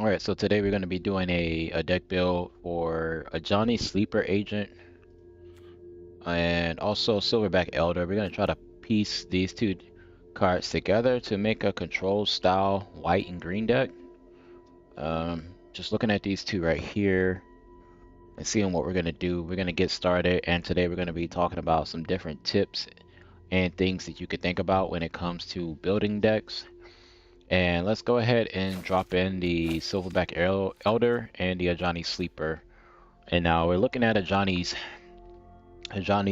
Alright, so today we're going to be doing a deck build for Ajani Sleeper Agent and also Silverback Elder. We're going to try to piece these two cards together to make a control style white and green deck. Just looking at these two right here and seeing what we're going to do. We're going to get started, and today we're going to be talking about some different tips and things that you could think about when it comes to building decks. And let's go ahead and drop in the Silverback Elder and the Ajani Sleeper. And now we're looking at Ajani's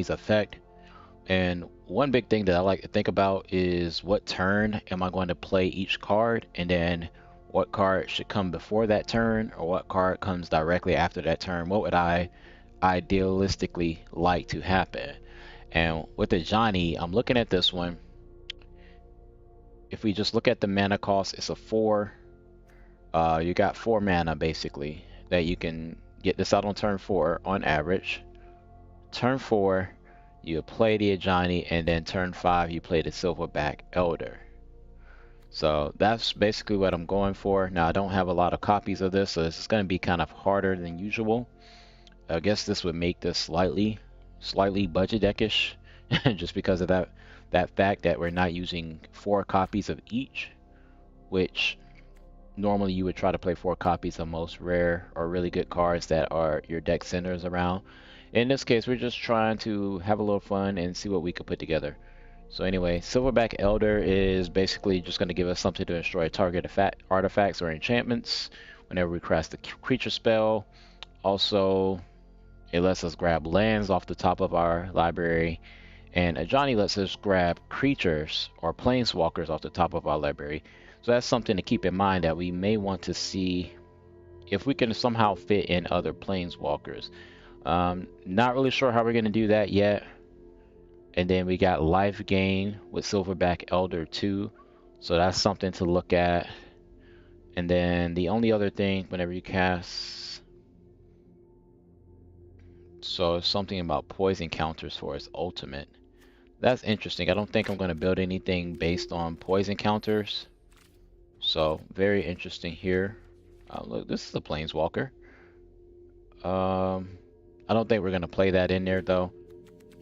effect. And one big thing that I like to think about is what turn am I going to play each card, and then what card should come before that turn, or what card comes directly after that turn. What would I idealistically like to happen? And with Ajani, I'm looking at this one. If we just look at the mana cost, it's a 4. You got 4 mana basically that you can get this out on turn 4 on average. Turn 4, you play the Ajani, and then turn 5, you play the Silverback Elder. So that's basically what I'm going for. Now, I don't have a lot of copies of this, so this is going to be kind of harder than usual. I guess this would make this slightly budget deckish, just because of that fact that we're not using 4 copies of each, which normally you would try to play 4 copies of most rare or really good cards that are your deck centers around. In this case, we're just trying to have a little fun and see what we could put together. So anyway, Silverback Elder is basically just going to give us something to destroy target artifacts or enchantments whenever we cast a creature spell. Also, it lets us grab lands off the top of our library, and Ajani lets us grab creatures or planeswalkers off the top of our library. So that's something to keep in mind, that we may want to see if we can somehow fit in other planeswalkers. Not really sure how we're going to do that yet. And then we got life gain with Silverback Elder 2. So that's something to look at. And then the only other thing, whenever you cast, so it's something about poison counters for its ultimate. That's interesting. I don't think I'm going to build anything based on poison counters. So very interesting here. Look, this is a planeswalker. I don't think we're going to play that in there though.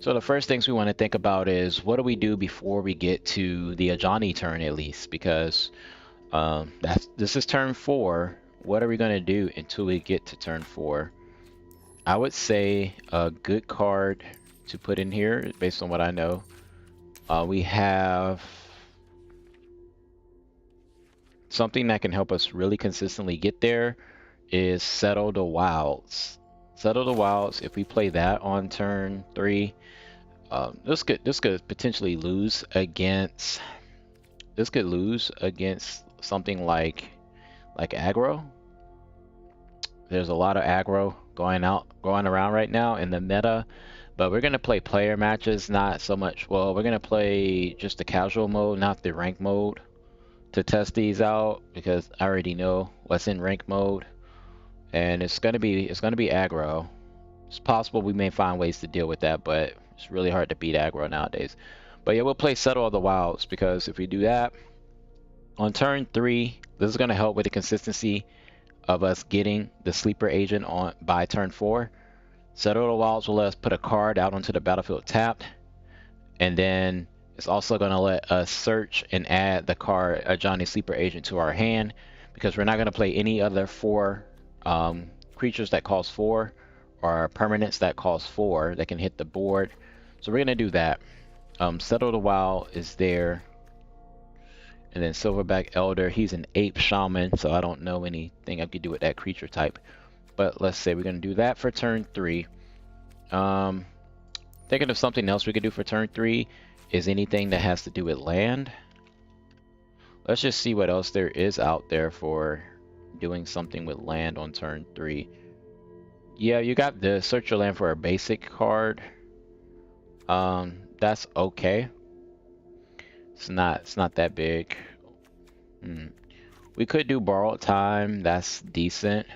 So the first things we want to think about is, what do we do before we get to the Ajani turn, at least? Because this is turn 4. What are we going to do until we get to turn 4? I would say a good card to put in here, based on what I know. We have something that can help us really consistently get there, is Settle the Wilds. Settle the Wilds, if we play that on turn 3, this could potentially lose against, something like aggro. There's a lot of aggro going around right now in the meta, but we're gonna play player matches, not so much. Well, we're gonna play just the casual mode, not the rank mode, to test these out, because I already know what's in rank mode, and it's gonna be aggro. It's possible we may find ways to deal with that, but it's really hard to beat aggro nowadays. But yeah, we'll play Settle of the Wilds, because if we do that on turn 3, this is going to help with the consistency of us getting the sleeper agent on by turn 4. Settle of the Wilds will let us put a card out onto the battlefield tapped, and then it's also going to let us search and add the card Ajani Sleeper Agent to our hand, because we're not going to play any other 4 creatures that cost 4, or permanents that cost 4 that can hit the board. So we're gonna do that. Settle the Wild is there, and then Silverback Elder, he's an ape shaman, so I don't know anything I could do with that creature type. But let's say we're gonna do that for turn 3. Thinking of something else we could do for turn 3 is anything that has to do with land. Let's just see what else there is out there for doing something with land on turn 3. Yeah, you got the search your land for a basic card. That's okay. It's not that big. We could do borrowed time. That's decent.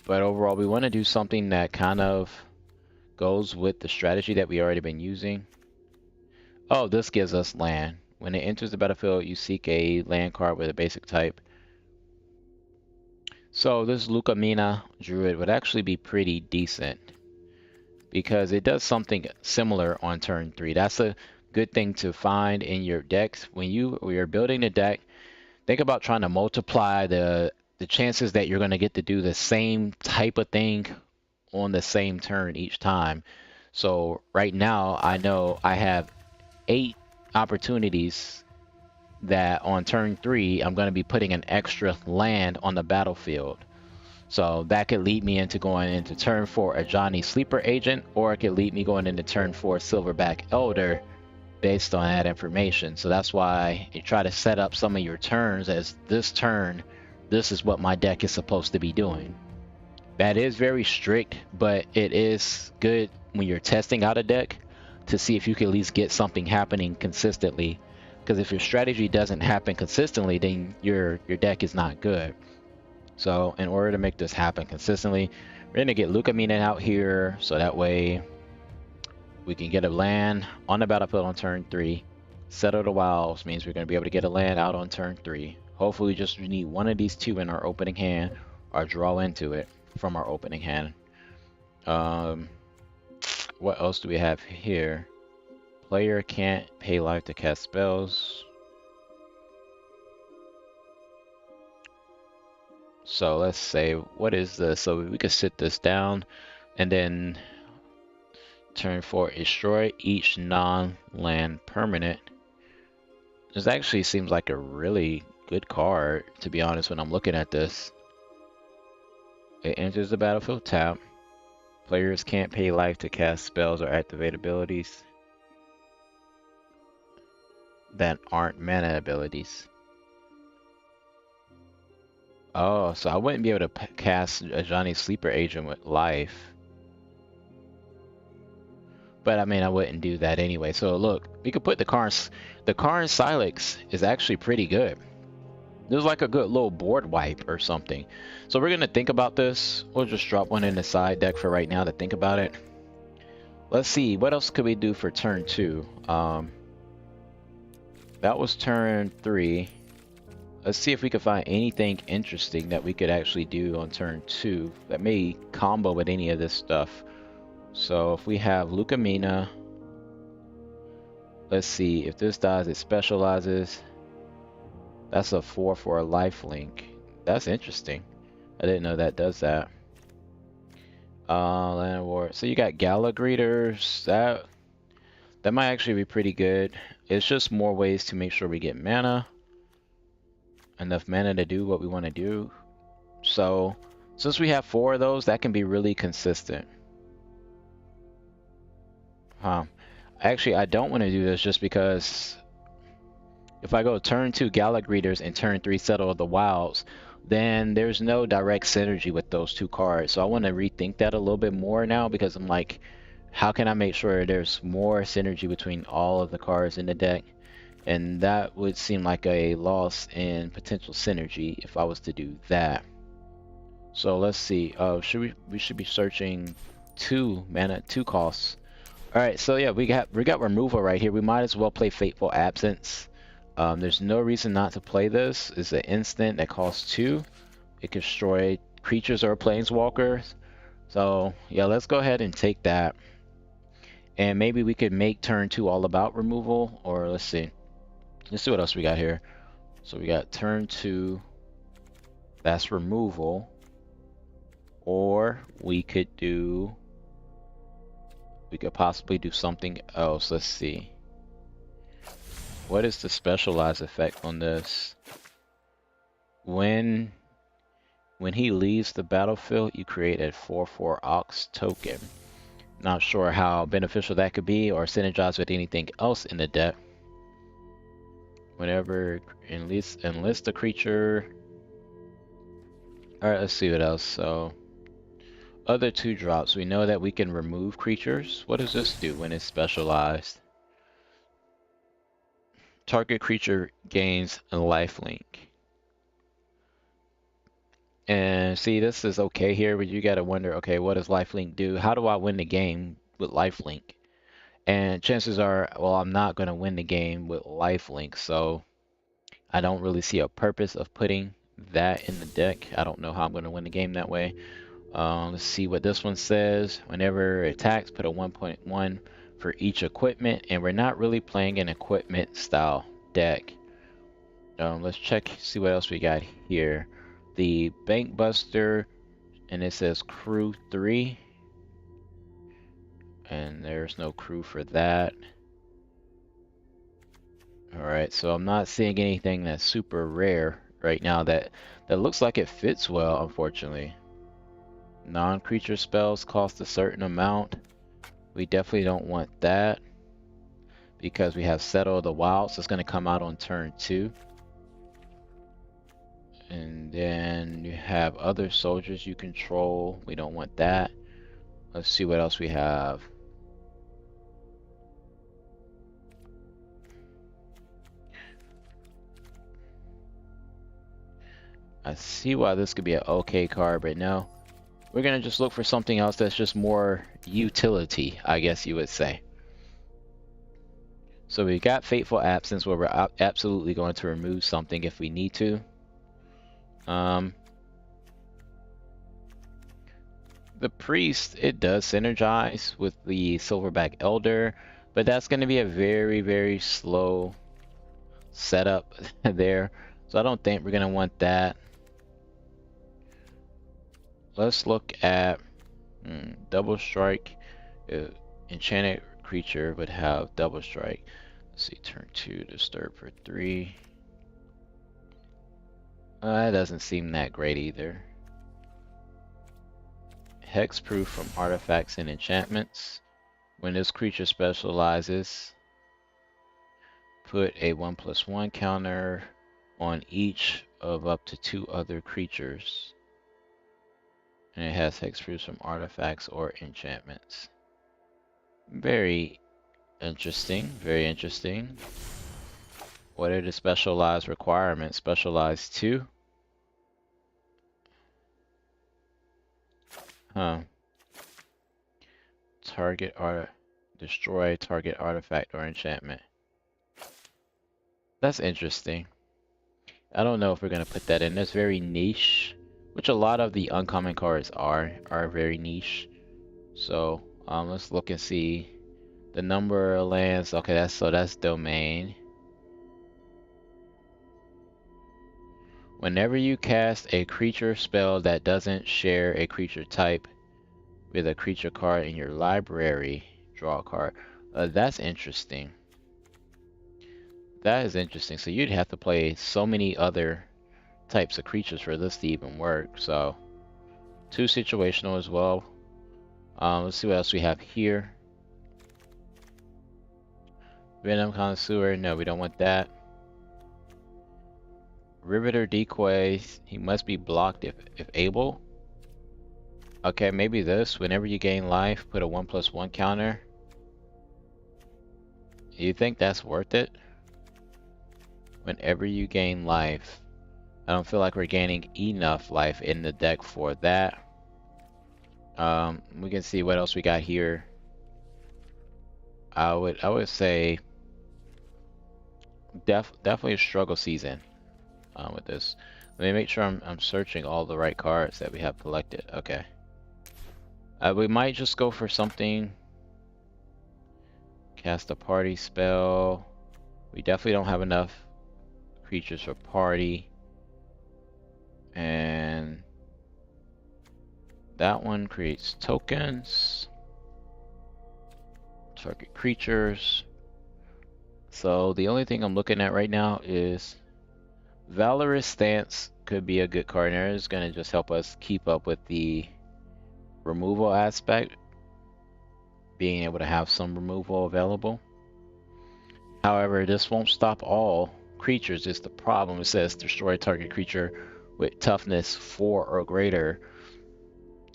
But overall, we want to do something that kind of goes with the strategy that we already been using. Oh, this gives us land. When it enters the battlefield, you seek a land card with a basic type. So this Lucamina Druid would actually be pretty decent because it does something similar on turn 3. That's a good thing to find in your decks. When you're building a deck, think about trying to multiply the chances that you're going to get to do the same type of thing on the same turn each time. So right now, I know I have 8 opportunities that on turn 3, I'm going to be putting an extra land on the battlefield. So that could lead me into going into turn 4 Ajani Sleeper Agent, or it could lead me going into turn 4 Silverback Elder based on that information. So that's why you try to set up some of your turns as this turn, this is what my deck is supposed to be doing. That is very strict, but it is good when you're testing out a deck to see if you can at least get something happening consistently. Because if your strategy doesn't happen consistently, then your deck is not good. So in order to make this happen consistently, we're gonna get Lucamina out here, so that way we can get a land on the battlefield on turn 3. Settle the Wilds means we're gonna be able to get a land out on turn 3. Hopefully, we just need one of these two in our opening hand, or draw into it from our opening hand. What else do we have here? Player can't pay life to cast spells. So let's say, what is this? So we could sit this down and then turn 4, destroy each non-land permanent. This actually seems like a really good card, to be honest, when I'm looking at this. It enters the battlefield tap. Players can't pay life to cast spells or activate abilities that aren't mana abilities. Oh, so I wouldn't be able to cast a Ajani Sleeper Agent with life. But I mean, I wouldn't do that anyway. So look, we could put the Karn Silex is actually pretty good. This is like a good little board wipe or something. So we're gonna think about this. We'll just drop one in the side deck for right now to think about it. Let's see, what else could we do for turn 2? That was turn 3. Let's see if we can find anything interesting that we could actually do on turn 2 that may combo with any of this stuff. So if we have Lucamina, let's see, if this dies, it specializes. That's a 4 for a lifelink. That's interesting. I didn't know that does that. Land War. So you got Gala Greeters. That might actually be pretty good. It's just more ways to make sure we get mana. Enough mana to do what we want to do. So since we have 4 of those, that can be really consistent. Actually, I don't want to do this just because if I go turn 2 Gala Greeters and turn 3 Settle of the Wilds, then there's no direct synergy with those 2 cards. So I want to rethink that a little bit more now, because I'm like, how can I make sure there's more synergy between all of the cards in the deck? And that would seem like a loss in potential synergy if I was to do that. So let's see. We should be searching 2 mana, 2 costs. All right, so yeah, we got removal right here. We might as well play Fateful Absence. There's no reason not to play this. It's an instant that costs 2. It can destroy creatures or planeswalkers. So yeah, let's go ahead and take that. And maybe we could make turn 2 all about removal, or let's see. Let's see what else we got here. So we got turn 2, that's removal. Or we could possibly do something else. Let's see. What is the specialized effect on this? When he leaves the battlefield, you create a 4/4 Ox token. Not sure how beneficial that could be or synergize with anything else in the deck. Whenever enlist a creature. Alright, let's see what else. So other 2 drops. We know that we can remove creatures. What does this do when it's specialized? Target creature gains a lifelink. And see, this is okay here, but you gotta wonder, okay, what does lifelink do? How do I win the game with lifelink? And chances are, well, I'm not gonna win the game with lifelink, so I don't really see a purpose of putting that in the deck. I don't know how I'm going to win the game that way. Let's see what this one says. Whenever it attacks, put a 1.1 for each equipment, and we're not really playing an equipment style deck. Let's check, see what else we got here. The Bank Buster, and it says crew 3, and there's no crew for that. Alright, so I'm not seeing anything that's super rare right now that looks like it fits well, unfortunately. Non-creature spells cost a certain amount. We definitely don't want that because we have Settle the Wild, so it's going to come out on turn 2. And then you have other soldiers you control. We don't want that. Let's see what else we have. I see why this could be an okay card, but no. We're going to just look for something else that's just more utility, I guess you would say. So we got Fateful Absence, where we're absolutely going to remove something if we need to. The Priest, it does synergize with the Silverback Elder, but that's going to be a very, very slow setup there. So I don't think we're going to want that. Let's look at Double Strike. Enchanted creature would have Double Strike. Let's see, turn 2, disturb for 3. That doesn't seem that great either. Hexproof from artifacts and enchantments. When this creature specializes, put a 1/1 counter on each of up to 2 other creatures. And it has hexproof from artifacts or enchantments. Very interesting, very interesting. What are the specialized requirements? Specialized 2? Huh. Destroy target artifact or enchantment. That's interesting. I don't know if we're gonna put that in. That's very niche, which a lot of the uncommon cards are very niche. So let's look and see the number of lands. Okay, that's domain. Whenever you cast a creature spell that doesn't share a creature type with a creature card in your library, draw a card. That's interesting. That is interesting. So you'd have to play so many other types of creatures for this to even work. So 2 situational as well. Let's see what else we have here. Venom Connoisseur. No, we don't want that. Riveter Decoy. He must be blocked if able. Okay, maybe this. Whenever you gain life, put a 1/1 counter. You think that's worth it? Whenever you gain life. I don't feel like we're gaining enough life in the deck for that. We can see what else we got here. I would say definitely a struggle season with this. Let me make sure I'm searching all the right cards that we have collected. Okay. We might just go for something. Cast a party spell. We definitely don't have enough creatures for party. And that one creates tokens. Target creatures. So the only thing I'm looking at right now is Valorous Stance could be a good card. And it's going to just help us keep up with the removal aspect. Being able to have some removal available. However, this won't stop all creatures. Is the problem. It says destroy target creature with toughness 4 or greater.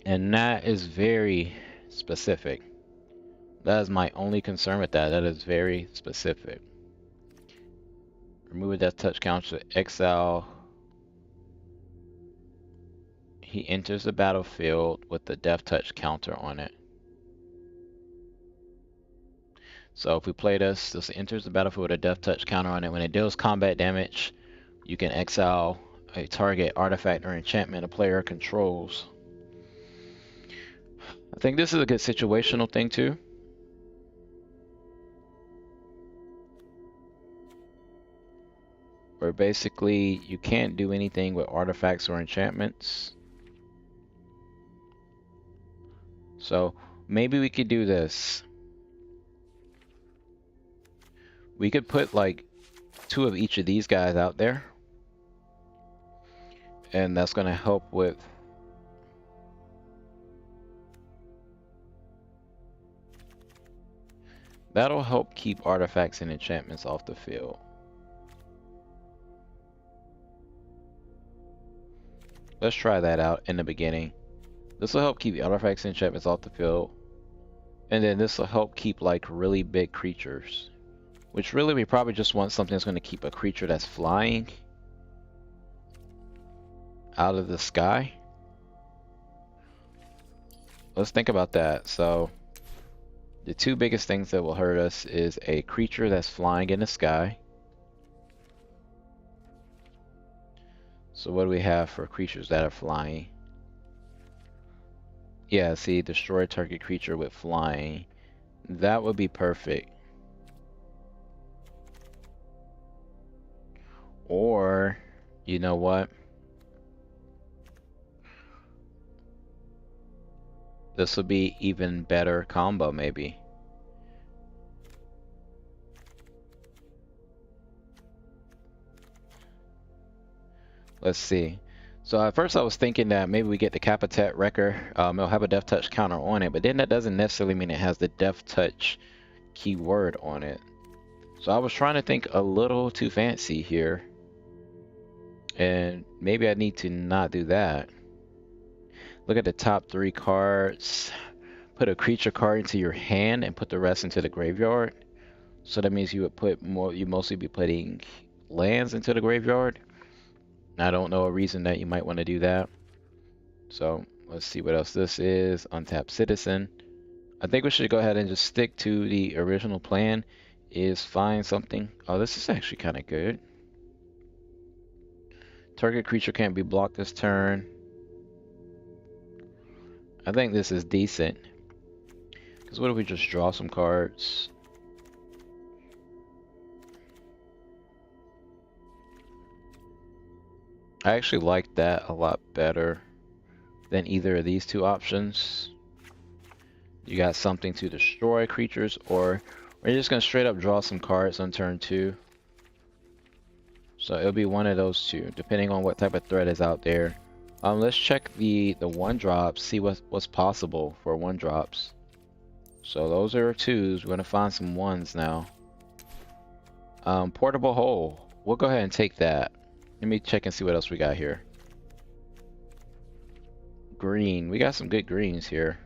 And that is very specific. That is my only concern with that. That is very specific. Remove a death touch counter to exile. He enters the battlefield with the death touch counter on it. So if we play this enters the battlefield with a death touch counter on it. When it deals combat damage, you can exile a target artifact or enchantment a player controls. I think this is a good situational thing too. Where basically you can't do anything with artifacts or enchantments. So maybe we could do this. We could put like 2 of each of these guys out there. And that's going to help with that'll help keep artifacts and enchantments off the field. Let's try that out in the beginning. This will help keep artifacts and enchantments off the field. And then this will help keep like really big creatures. Which really we probably just want something that's going to keep a creature that's flying out of the sky. Let's think about that. So the 2 biggest things that will hurt us is a creature that's flying in the sky. So what do we have for creatures that are flying? Yeah, see, destroy target creature with flying. That would be perfect. Or, you know what? This would be even better combo, maybe. Let's see. So at first I was thinking that maybe we get the Capitat Wrecker. It'll have a Death Touch counter on it, but then that doesn't necessarily mean it has the Death Touch keyword on it. So I was trying to think a little too fancy here. And maybe I need to not do that. Look at the top 3 cards. Put a creature card into your hand and put the rest into the graveyard. So that means you would put more, you mostly be putting lands into the graveyard. I don't know a reason that you might want to do that. So let's see what else this is. Untapped Citizen. I think we should go ahead and just stick to the original plan. Is find something. Oh, this is actually kind of good. Target creature can't be blocked this turn. I think this is decent. Because what if we just draw some cards? I actually like that a lot better than either of these 2 options. You got something to destroy creatures, or we're just going to straight up draw some cards on turn 2. So it'll be one of those 2, depending on what type of threat is out there. Let's check the 1-drops, see what's possible for 1-drops. So those are 2s. We're going to find some 1s now. Portable Hole. We'll go ahead and take that. Let me check and see what else we got here. Green. We got some good greens here.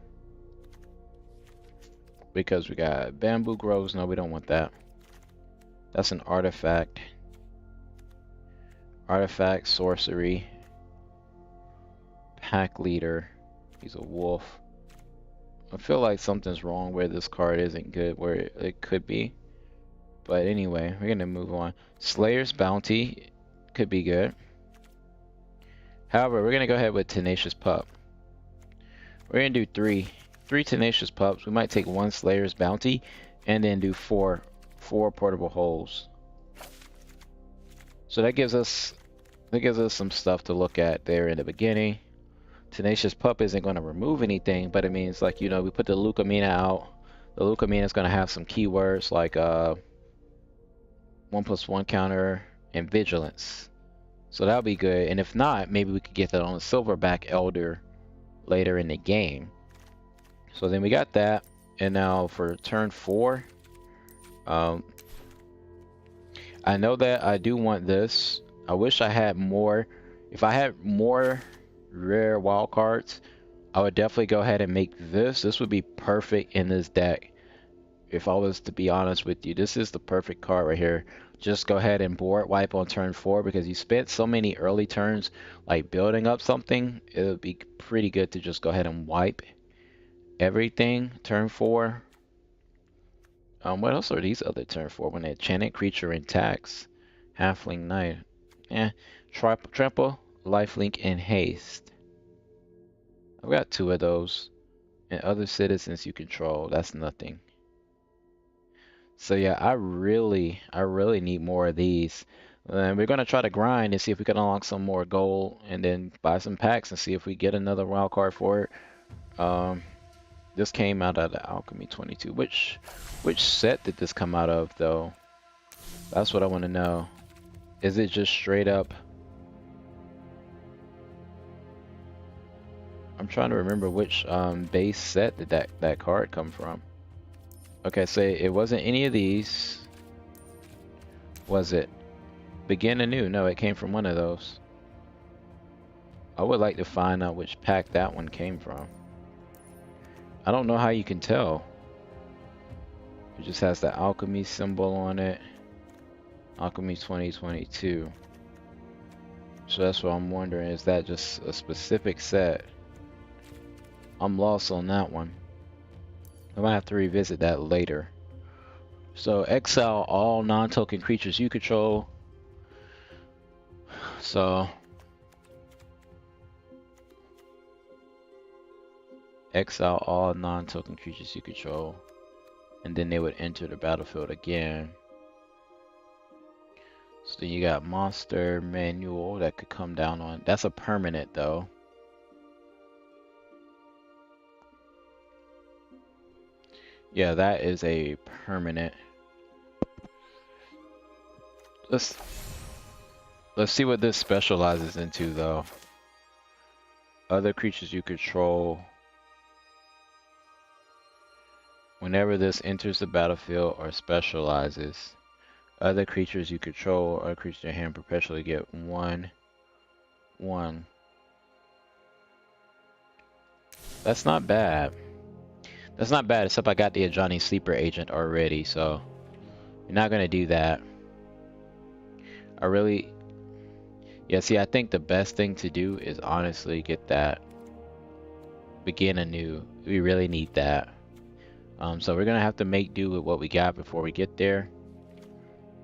Because we got Bamboo Groves. No, we don't want that. That's an artifact. Artifact, sorcery. Pack leader. He's a wolf. I feel like something's wrong where this card isn't good where it could be. But anyway, we're going to move on. Slayer's Bounty could be good. However, we're going to go ahead with Tenacious Pup. We're going to do 3 Tenacious Pups. We might take 1 Slayer's Bounty and then do 4 Portable Holes. So that gives us some stuff to look at there in the beginning. Tenacious Pup isn't going to remove anything, but it means, like, you know, we put the Lucamina out. The Lucamina is going to have some keywords like 1+1 counter and Vigilance. So that'll be good. And if not, maybe we could get that on the Silverback Elder later in the game. So then we got that. And now for turn 4, I know that I do want this. I wish I had more. If I had more rare wild cards, I would definitely go ahead and make this. This would be perfect in this deck. If I was to be honest with you, this is the perfect card right here. Just go ahead and board wipe on turn 4 because you spent so many early turns like building up something. It would be pretty good to just go ahead and wipe everything turn 4. What else are these other turn 4? When the enchanted creature attacks, Halfling Knight. Trample, Lifelink, and Haste. I've got 2 of those. And other citizens you control, that's nothing. So yeah, I really need more of these. And we're gonna try to grind and see if we can unlock some more gold, and then buy some packs and see if we get another wild card for it. This came out of the Alchemy 22. Which set did this come out of though? That's what I want to know. Is it just straight up? I'm trying to remember which base set did that card come from. Okay, so it wasn't any of these. Was it? Begin anew? No, it came from one of those. I would like to find out which pack that one came from. I don't know how you can tell. It just has the alchemy symbol on it. Alchemy 2022. So that's what I'm wondering, is that just a specific set? I'm lost on that one. I might have to revisit that later. So exile all non-token creatures you control. So exile all non-token creatures you control, and then they would enter the battlefield again. So you got monster manual that could come down on. That's a permanent though. Yeah, that is a permanent. Let's see what this specializes into though. Other creatures you control. Whenever this enters the battlefield or specializes, other creatures you control or creatures in your hand perpetually get 1/1. That's not bad. That's not bad, except I got the Ajani sleeper agent already, so you're not gonna do that. Yeah, see, I think the best thing to do is honestly get that begin anew. We really need that. So we're gonna have to make do with what we got before we get there.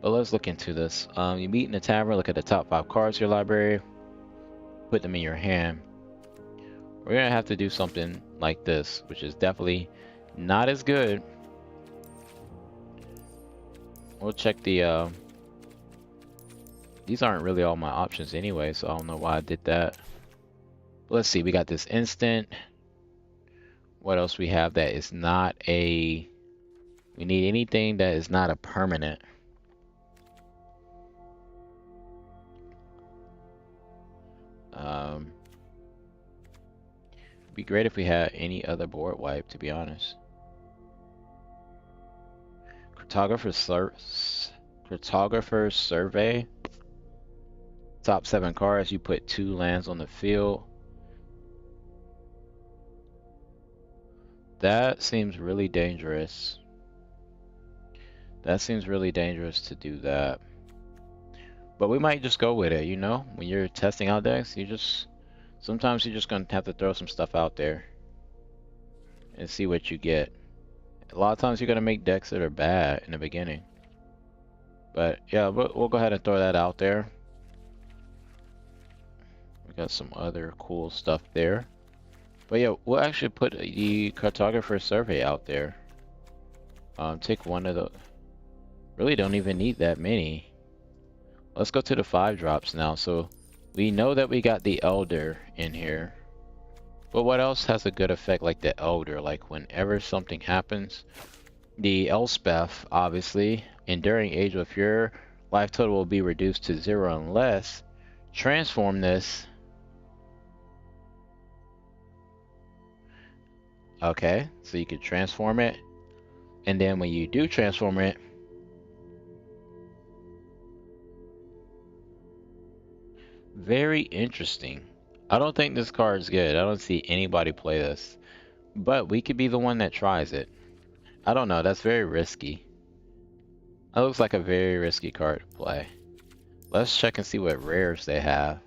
But let's look into this. You meet in the tavern, look at the top 5 cards of your library, put them in your hand. We're gonna have to do something like this, which is definitely not as good. We'll check the these aren't really all my options anyway, so I don't know why I did that. But let's see, we got this instant. What else we have that is not a... We need anything that is not a permanent. It'd be great if we had any other board wipe, to be honest. Cartographer's Survey. Top 7 cards, you put 2 lands on the field. That seems really dangerous. That seems really dangerous to do that. But we might just go with it, you know? When you're testing out decks, sometimes you're just gonna have to throw some stuff out there and see what you get. A lot of times you're gonna make decks that are bad in the beginning. But yeah, we'll go ahead and throw that out there. We got some other cool stuff there. But yeah, we'll actually put the Cartographer Survey out there. Take one of the... Really don't even need that many. Let's go to the 5 drops now. So we know that we got the Elder in here. But what else has a good effect like the Elder? Like whenever something happens, the Elspeth, obviously, enduring Age of Fury, life total will be reduced to 0 unless transform this. Okay, so you can transform it, and then when you do transform it, very interesting. I don't think this card is good. I don't see anybody play this, but we could be the one that tries it. I don't know, that's very risky. That looks like a very risky card to play. Let's check and see what rares they have.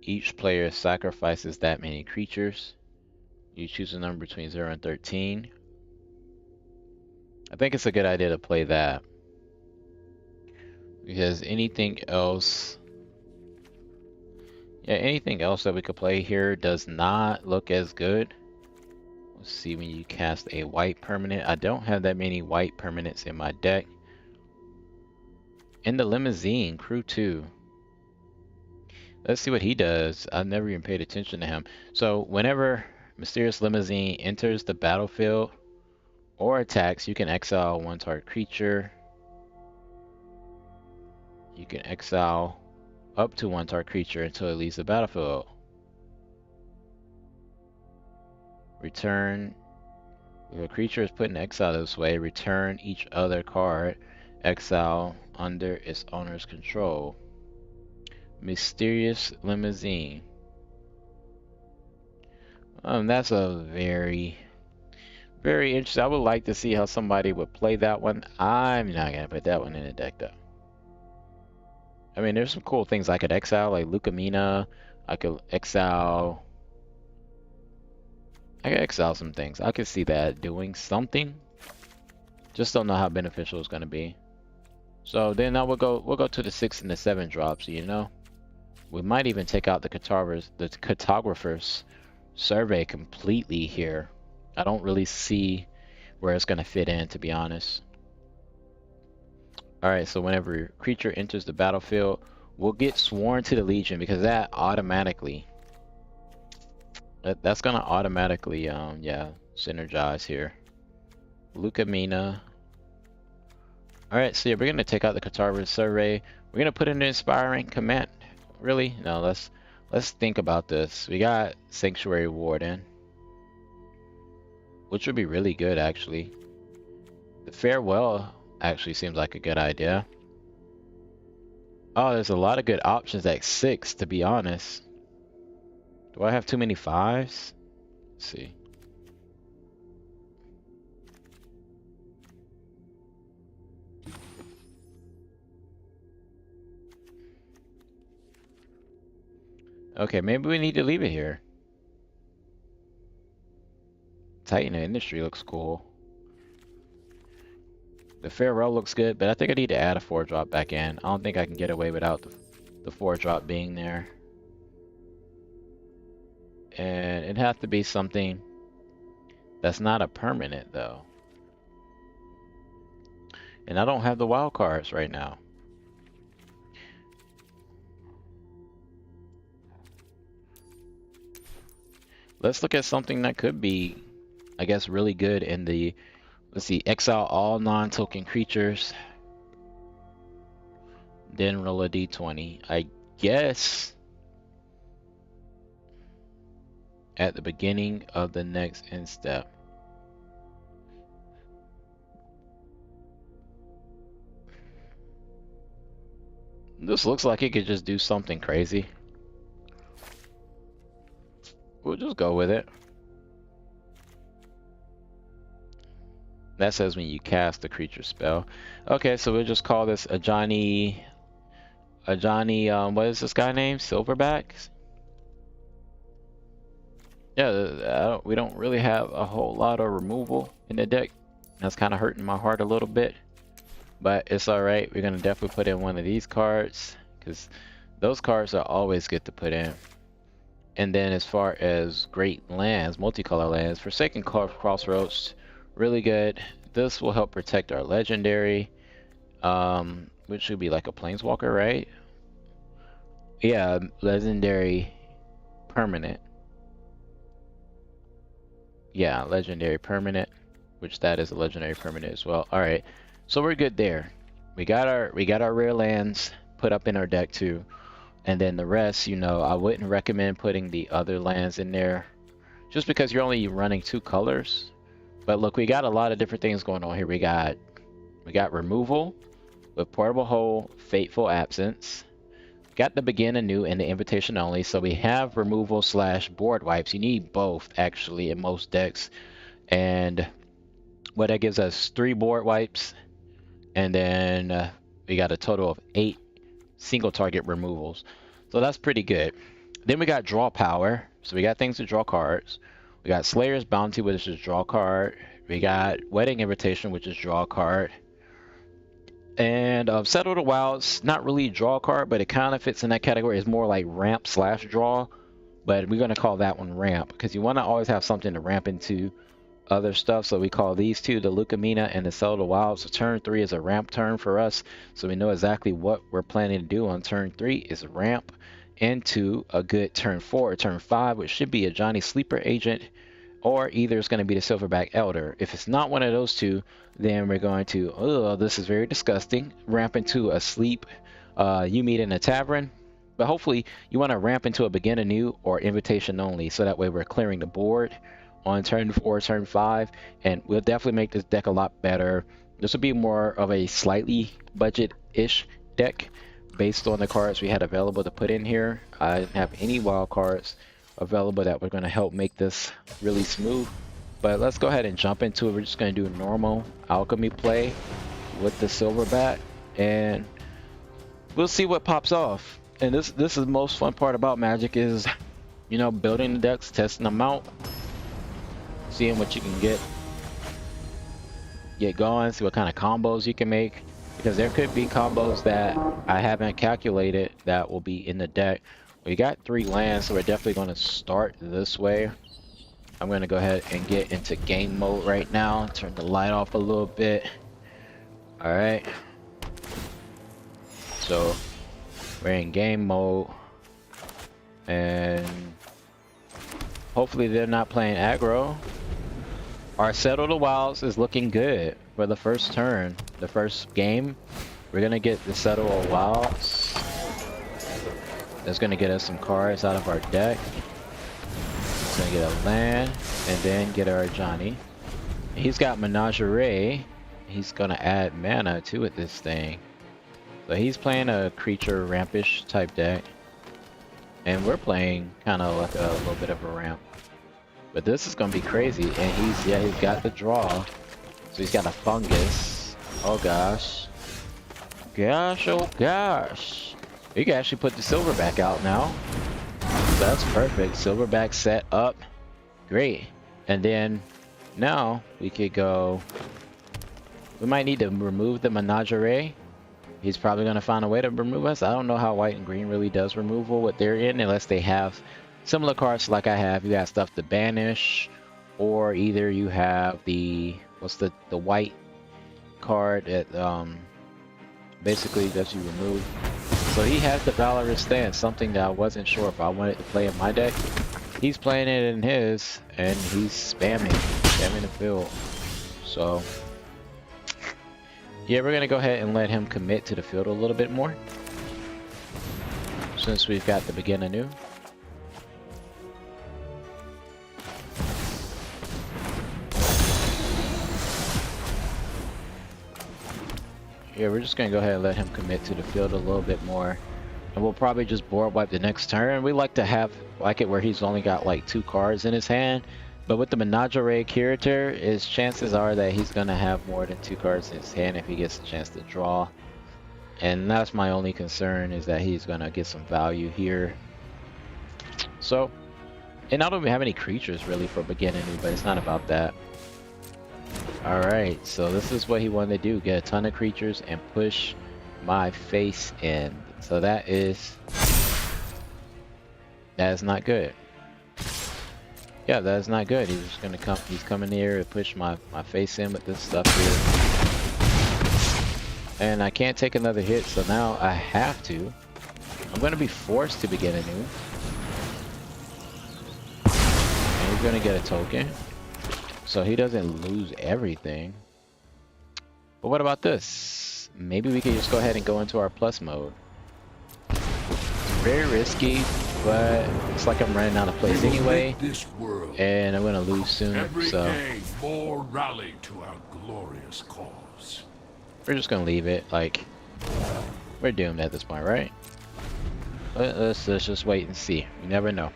Each player sacrifices that many creatures. You choose a number between 0 and 13. I think it's a good idea to play that. Because anything else, yeah, anything else that we could play here does not look as good. Let's see when you cast a white permanent. I don't have that many white permanents in my deck. In the limousine, crew 2. Let's see what he does. I've never even paid attention to him. So whenever Mysterious Limousine enters the battlefield or attacks, you can exile one target creature. You can exile up to one target creature until it leaves the battlefield. Return. If a creature is put in exile this way, return each other card exile under its owner's control. Mysterious Limousine. That's a very interesting. I would like to see how somebody would play that one. I'm not gonna put that one in the deck though. I mean, there's some cool things I could exile, like Lucamina. I could exile some things. I could see that doing something. Just don't know how beneficial it's gonna be. So then now we'll go to the 6 and the 7 drops, you know. We might even take out the cartographer's survey completely here. I don't really see where it's gonna fit in, to be honest. Alright, so whenever a creature enters the battlefield, we'll get sworn to the Legion because that automatically that's gonna automatically yeah, synergize here. Lucamina. Alright, so yeah, we're gonna take out the Cartographer's survey. We're gonna put in an inspiring command. Really? No, let's think about this. We got Sanctuary Warden, which would be really good actually. The Farewell actually seems like a good idea. Oh, there's a lot of good options at 6, to be honest. Do I have too many 5s? Let's see. Okay, maybe we need to leave it here. Titan Industry looks cool. The Farewell looks good, but I think I need to add a 4-drop back in. I don't think I can get away without the 4-drop being there. And it has to be something that's not a permanent, though. And I don't have the wild cards right now. Let's look at something that could be, I guess, really good in the... Let's see, exile all non-token creatures. Then roll a d20. I guess at the beginning of the next end step. This looks like it could just do something crazy. We'll just go with it. That says when you cast the creature spell. Okay, so we'll just call this Ajani. What is this guy named? Silverback? Yeah, we don't really have a whole lot of removal in the deck. That's kind of hurting my heart a little bit. But it's alright. We're going to definitely put in one of these cards, because those cards are always good to put in. And then as far as great lands, multicolor lands, Forsaken Crossroads, really good. This will help protect our legendary, which should be like a planeswalker, right? Yeah, legendary permanent. Yeah, legendary permanent, which that is a legendary permanent as well. All right, so we're good there. We got our rare lands put up in our deck too, and then the rest, you know, I wouldn't recommend putting the other lands in there, just because you're only running 2 colors. But look, we got a lot of different things going on here. We got removal with Portable Hole, Fateful Absence. Got the Begin Anew and the Invitation Only. So we have removal / board wipes. You need both actually in most decks. And what that gives us 3 board wipes. And then we got a total of 8 single target removals. So that's pretty good. Then we got Draw Power. So we got things to draw cards. We got Slayer's Bounty, which is draw card. We got Wedding Invitation, which is draw card. And Settle the Wilds, not really a draw card, but it kind of fits in that category. It's more like ramp slash draw, but we're going to call that one ramp because you want to always have something to ramp into other stuff. So we call these two, the Lucamina and the Settle the Wilds. So turn 3 is a ramp turn for us, so we know exactly what we're planning to do on turn 3 is ramp into a good turn 4 or turn 5, which should be a Ajani sleeper agent, or either it's going to be the Silverback Elder. If it's not one of those two, then we're going to, oh, this is very disgusting, ramp into a sleep you meet in a tavern. But hopefully you want to ramp into a begin anew or invitation only, so that way we're clearing the board on turn 4, turn 5, and we'll definitely make this deck a lot better. This will be more of a slightly budget-ish deck based on the cards we had available to put in here. I didn't have any wild cards available that were going to help make this really smooth. But let's go ahead and jump into it. We're just going to do a normal alchemy play with the Silverback, and we'll see what pops off. And this is the most fun part about Magic is, you know, building the decks, testing them out, seeing what you can get going, see what kind of combos you can make, because there could be combos that I haven't calculated that will be in the deck. We got 3 lands, so we're definitely going to start this way. I'm going to go ahead and get into game mode right now. Turn the light off a little bit. Alright. So, we're in game mode. And hopefully they're not playing aggro. Our Settle the Wilds is looking good for the first turn. The first game, we're going to get the Settle the Wilds. That's going to get us some cards out of our deck. It's going to get a land and then get our Ajani. He's got Menagerie. He's going to add mana to it, this thing. So he's playing a creature rampish type deck. And we're playing kind of like a little bit of a ramp. But this is going to be crazy. And he's got the draw. So he's got a fungus. Oh gosh. Gosh, oh gosh. You can actually put the Silverback out now. So that's perfect. Silverback set up. Great. And then now we could go. We might need to remove the Menagerie. He's probably going to find a way to remove us. I don't know how white and green really does removal, what they're in, unless they have similar cards like I have. You got stuff to banish, or either you have the, what's the white card that basically lets you remove. So he has the Valorous Stance, something that I wasn't sure if I wanted to play in my deck. He's playing it in his, and he's spamming the field. So yeah, we're gonna go ahead and let him commit to the field a little bit more, since we've got the begin anew. Yeah, we're just gonna go ahead and let him commit to the field a little bit more, and we'll probably just board wipe the next turn. We like to have it where he's only got like 2 cards in his hand, but with the Menagerie character, his chances are that he's gonna have more than 2 cards in his hand if he gets a chance to draw. And that's my only concern, is that he's gonna get some value here. So, and I don't even have any creatures really for beginning, but it's not about that. Alright, so this is what he wanted to do, get a ton of creatures and push my face in. So that is not good. Yeah, that is not good. He's just gonna come, he's coming here to push my face in with this stuff here. And I can't take another hit, so now I have to. I'm gonna be forced to begin anew. And he's gonna get a token, so he doesn't lose everything. But what about this? Maybe we could just go ahead and go into our plus mode. It's very risky, but it's like I'm running out of plays anyway, and I'm gonna lose soon. So more rally to our glorious cause. We're just gonna leave it. Like, we're doomed at this point, right? Let's just wait and see. You never know.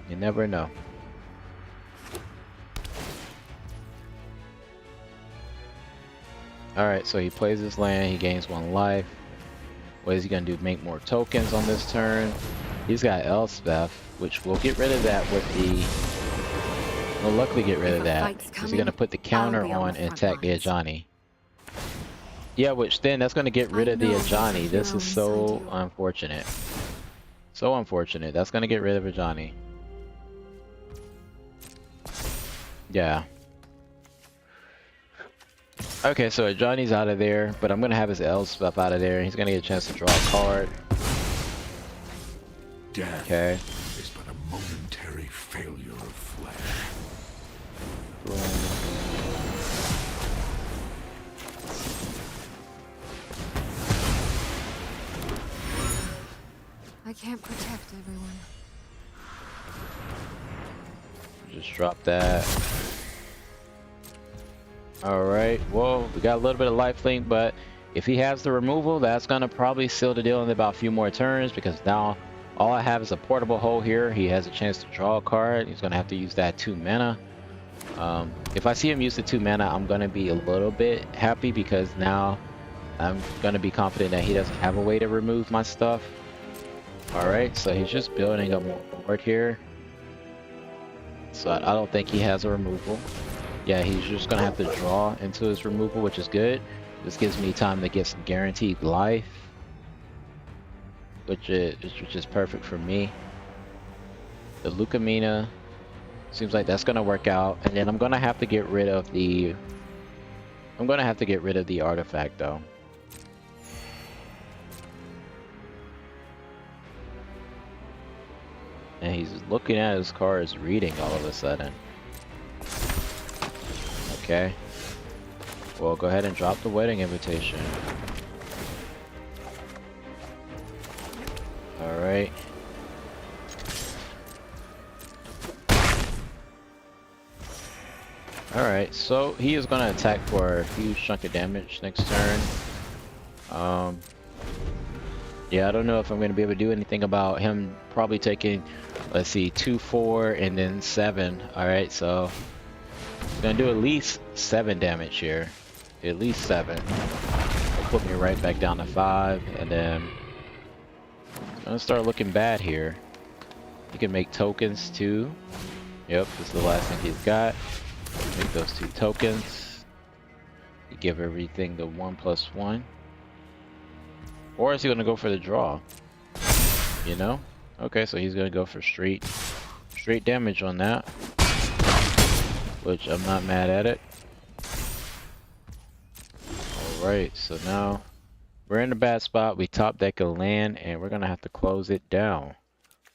You never know. Alright, so he plays his land, he gains 1 life. What is he gonna do? Make more tokens on this turn. He's got Elspeth, which we'll get rid of that with the... We'll luckily get rid of that. Because he's gonna put the counter on and attack the Ajani. Yeah, which then that's gonna get rid I of the know there's a Ajani. This hero is inside so you. unfortunate. So unfortunate. That's gonna get rid of Ajani. Yeah. Okay, so Ajani's out of there, but I'm gonna have his L stuff out of there. He's gonna get a chance to draw a card. Death Okay. is but a momentary failure of flesh. I can't protect everyone. Just drop that. Alright, well, we got a little bit of lifelink, but if he has the removal, that's going to probably seal the deal in about a few more turns, because now all I have is a portable hole here. He has a chance to draw a card. He's going to have to use that 2 mana. If I see him use the 2 mana, I'm going to be a little bit happy, because now I'm going to be confident that he doesn't have a way to remove my stuff. Alright, so he's just building up more board here. So I don't think he has a removal. Yeah, he's just gonna have to draw into his removal, which is good. This gives me time to get some guaranteed life, which is perfect for me. The Lucamina seems like that's gonna work out, and then I'm gonna have to get rid of the artifact though. And he's looking at his cards, reading all of a sudden. Okay. Well, go ahead and drop the wedding invitation. Alright. Alright, so he is going to attack for a huge chunk of damage next turn. Yeah, I don't know if I'm going to be able to do anything about him probably taking, let's see, 2, 4, and then 7. Alright, so he's going to do at least 7 damage here. At least 7. It'll put me right back down to 5, and then it's going to start looking bad here. You can make tokens too. Yep, this is the last thing he's got. Make those 2 tokens. You give everything the 1+1. Or is he gonna go for the draw? You know? Okay, so he's gonna go for straight damage on that. Which I'm not mad at it. Alright, so now we're in a bad spot. We top deck a land and we're gonna have to close it down.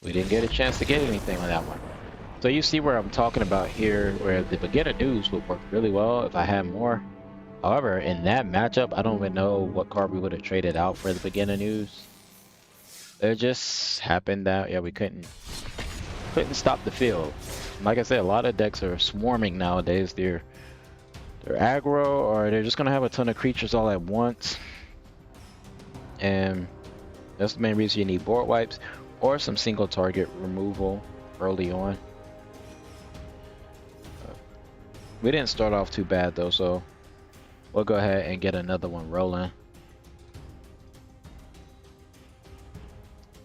We didn't get a chance to get anything on that one. So you see where I'm talking about here, where the beginner news would work really well if I had more. However, in that matchup, I don't even know what card we would have traded out for the beginner news. It just happened that, yeah, we couldn't stop the field. Like I said, a lot of decks are swarming nowadays. They're aggro, or they're just gonna have a ton of creatures all at once. And that's the main reason you need board wipes or some single target removal early on. We didn't start off too bad though, so we'll go ahead and get another one rolling.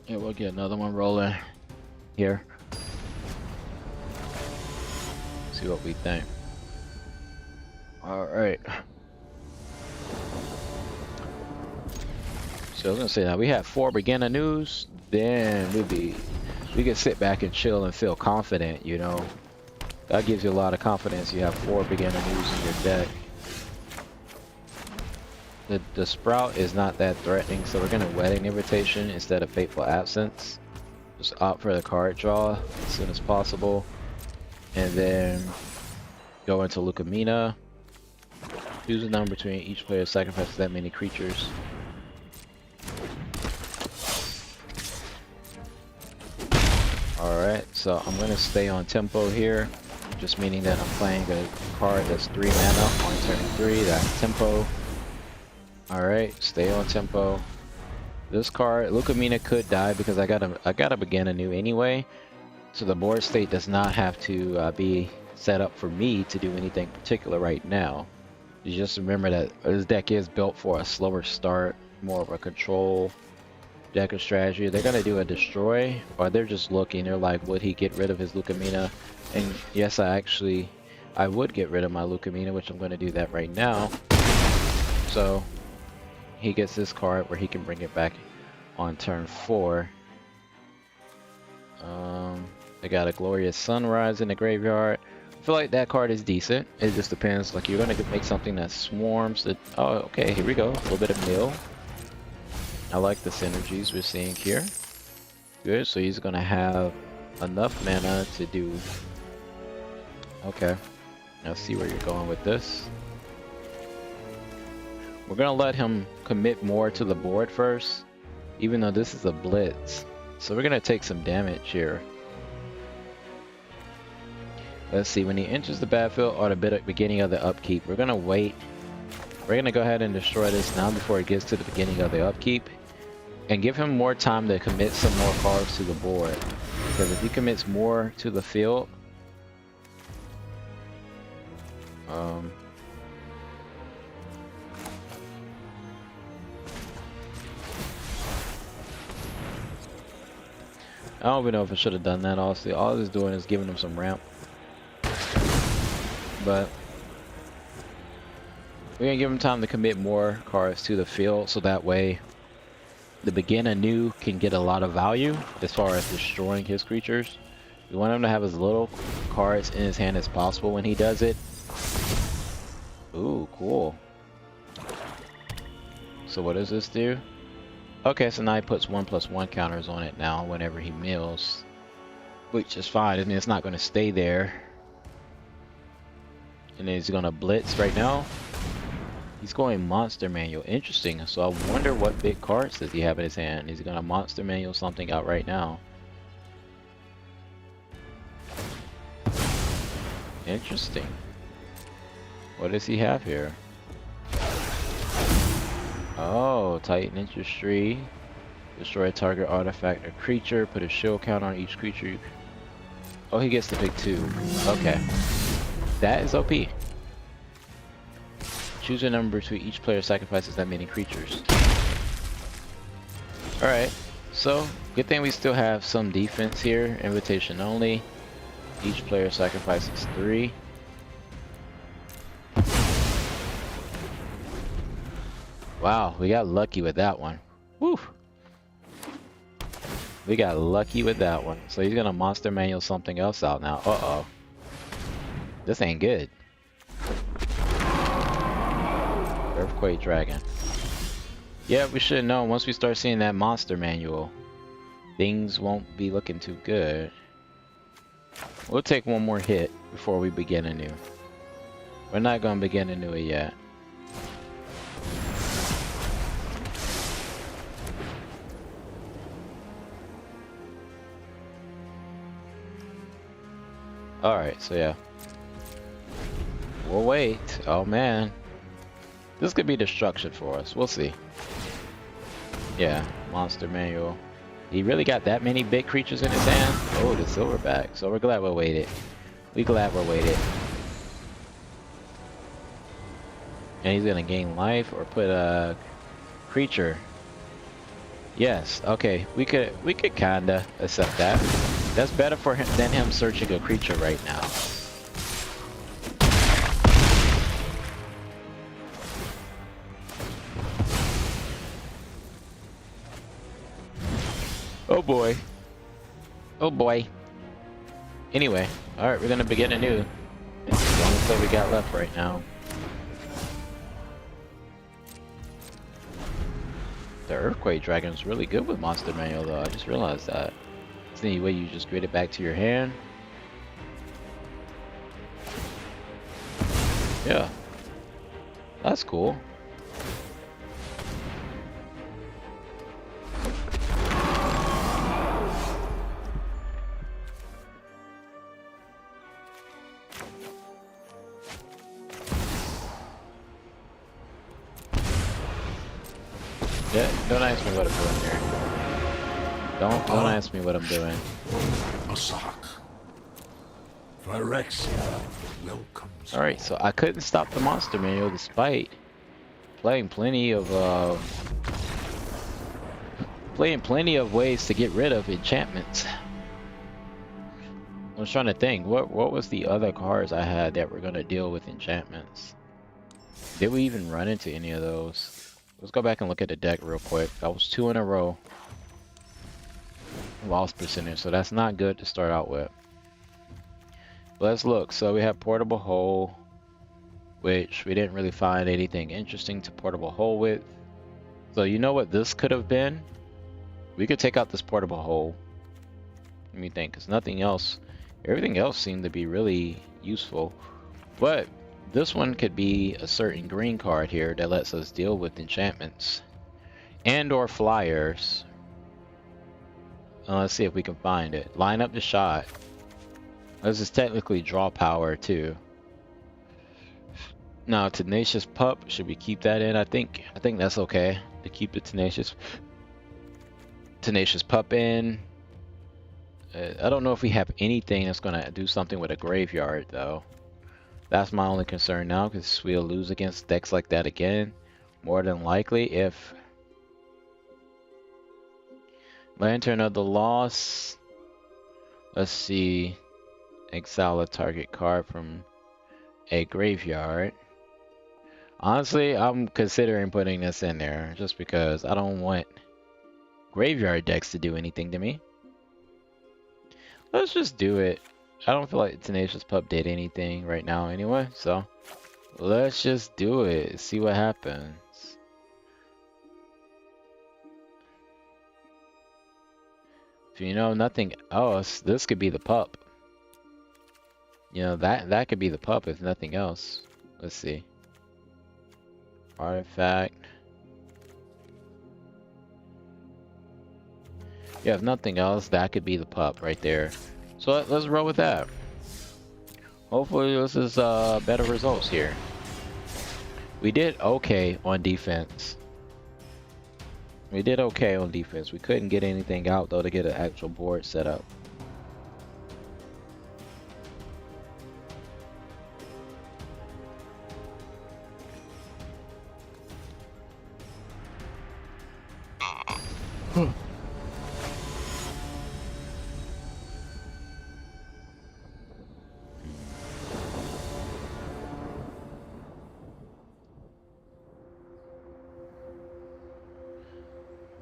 Yeah, we'll get another one rolling here. See what we think. Alright. So I was gonna say, now we have 4 beginner news, then we can sit back and chill and feel confident, you know. That gives you a lot of confidence. You have 4 beginner news in your deck. The Sprout is not that threatening, so we're gonna Wedding Invitation instead of Fateful Absence. Just opt for the card draw as soon as possible, and then go into Lucamina. Choose a number between each player sacrifices that many creatures. Alright, so I'm gonna stay on tempo here, just meaning that I'm playing a card that's 3 mana on turn 3. That's tempo. Alright, stay on tempo. This card, Lucamina, could die because I gotta begin anew anyway. So the board state does not have to be set up for me to do anything particular right now. You just remember that this deck is built for a slower start, more of a control deck of strategy. They're gonna do a destroy, or they're just looking. They're like, would he get rid of his Lucamina? And yes, I would get rid of my Lucamina, which I'm gonna do that right now. So he gets this card where he can bring it back on turn 4. I got a Glorious Sunrise in the graveyard. I feel like that card is decent. It just depends. Like, you're gonna make something that swarms. That, oh, okay, here we go. A little bit of mill. I like the synergies we're seeing here. Good. So he's gonna have enough mana to do. Okay. Let's see where you're going with this. We're gonna let him commit more to the board first, even though this is a blitz. So we're gonna take some damage here. Let's see, when he enters the battlefield or the beginning of the upkeep, we're gonna wait. We're gonna go ahead and destroy this now before it gets to the beginning of the upkeep, and give him more time to commit some more cards to the board. Because if he commits more to the field, I don't even know if I should have done that. Honestly, all it's doing is giving him some ramp. But we're gonna give him time to commit more cards to the field, so that way the beginner new can get a lot of value as far as destroying his creatures. We want him to have as little cards in his hand as possible when he does it. Ooh, cool. So what does this do? Okay, so now he puts 1/1 counters on it now whenever he mills, which is fine. I mean, it's not going to stay there. And then he's going to blitz right now. He's going Monster Manual. Interesting. So I wonder what big cards does he have in his hand. He's going to Monster Manual something out right now. Interesting. What does he have here? Oh, Titan Industry. Destroy a target artifact or creature. Put a shield count on each creature. Oh, he gets to pick 2. Okay. That is OP. Choose a number between each player sacrifices that many creatures. Alright. So, good thing we still have some defense here. Invitation only. Each player sacrifices 3. Wow, we got lucky with that one. Woo! We got lucky with that one. So he's gonna Monster Manual something else out now. Uh-oh. This ain't good. Earthquake Dragon. Yeah, we should know once we start seeing that Monster Manual, things won't be looking too good. We'll take one more hit before we begin anew. We're not gonna begin anew yet. Alright, so yeah. We'll wait. Oh man. This could be destruction for us. We'll see. Yeah, Monster Manual. He really got that many big creatures in his hand? Oh, the Silverback. So we're glad we waited. We glad we waited. And he's gonna gain life or put a creature. Yes, okay. We could kinda accept that. That's better for him than him searching a creature right now. Oh boy. Oh boy. Anyway, alright, we're gonna begin anew. It's the only play we got left right now. The Earthquake Dragon is really good with Monster Manual though, I just realized that. Is there any way you just grid it back to your hand? Yeah. That's cool. Yeah, don't ask me what I'm doing here. Don't ask me what I'm doing. Asak. Phyrexia welcomes. Alright, so I couldn't stop the Monster Manual despite playing plenty of ways to get rid of enchantments. I was trying to think, what was the other cards I had that were gonna deal with enchantments? Did we even run into any of those? Let's go back and look at the deck real quick. That was 2 in a row. Loss percentage, so that's not good to start out with. But let's look. So we have Portable Hole, which we didn't really find anything interesting to Portable Hole with. So you know what this could have been? We could take out this Portable Hole. Let me think, because nothing else, everything else seemed to be really useful. But this one could be a certain green card here that lets us deal with enchantments and or flyers. Let's see if we can find it. Line up the shot. This is technically draw power too. Now Tenacious Pup, should we keep that in? I think that's okay to keep the Tenacious Pup in. I don't know if we have anything that's gonna do something with a graveyard though. That's my only concern now, because we'll lose against decks like that again. More than likely, if Lantern of the Lost. Let's see. Exile a target card from a graveyard. Honestly, I'm considering putting this in there just because I don't want graveyard decks to do anything to me. Let's just do it. I don't feel like Tenacious Pup did anything right now anyway, so let's just do it. See what happens. If you know nothing else, this could be the pup. You know, that could be the pup if nothing else. Let's see. Artifact. Yeah, if nothing else, that could be the pup right there. So let's roll with that. Hopefully this is better results here. We did okay on defense. We did okay on defense. We couldn't get anything out though to get an actual board set up.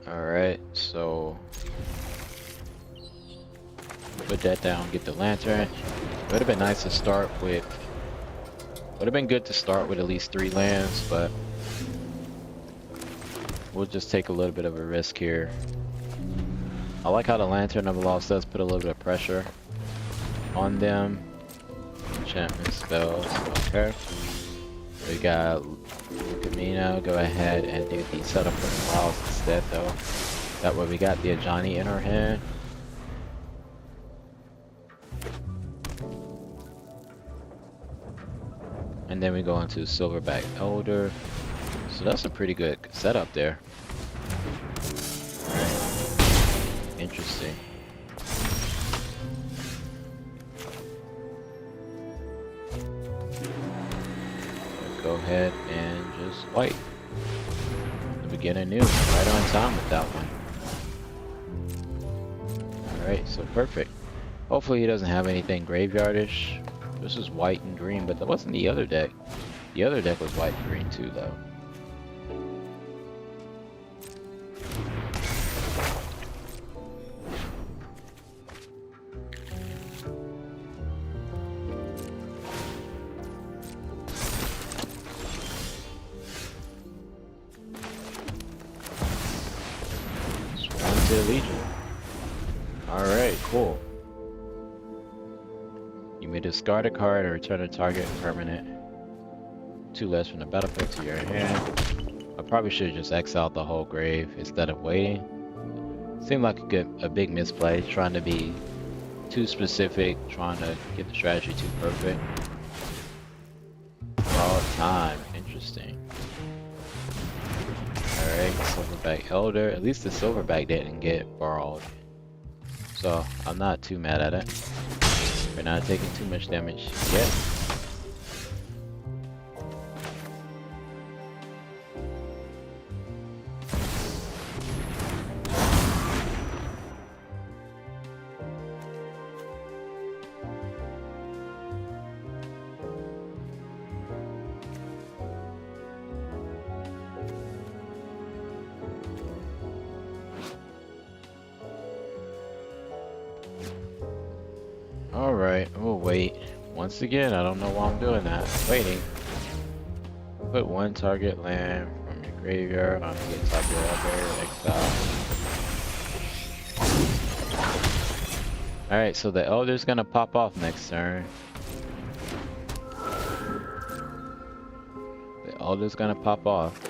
Alright, so put that down, get the lantern. It would have been nice to start with, would have been good to start with at least 3 lands, but we'll just take a little bit of a risk here. I like how the Lantern of the Lost does put a little bit of pressure on them. Enchantment spells, okay. We got Camino, go ahead and do the setup of the Wilds instead though. That way we got the Ajani in our hand. And then we go into Silverback Elder. So that's a pretty good setup there. Alright. Interesting. Go ahead and just wipe. The beginning new. Right on time with that one. Alright, so perfect. Hopefully he doesn't have anything graveyardish. This is white and green, but that wasn't the other deck. The other deck was white and green too though. Legion. Alright, cool. You may discard a card or return a target permanent 2 less from the battlefield to your hand. I probably should have just exiled the whole grave instead of waiting. Seemed like a big misplay, trying to be too specific, trying to get the strategy too perfect. All time, interesting. Alright, Silverback Elder. At least the Silverback didn't get borrowed. So, I'm not too mad at it. We're not taking too much damage yet. Alright, we'll wait. Once again, I don't know why I'm doing that. Waiting. Put one target land from your graveyard on the top of your elder, exile. Alright, so the elder's gonna pop off next turn. The elder's gonna pop off.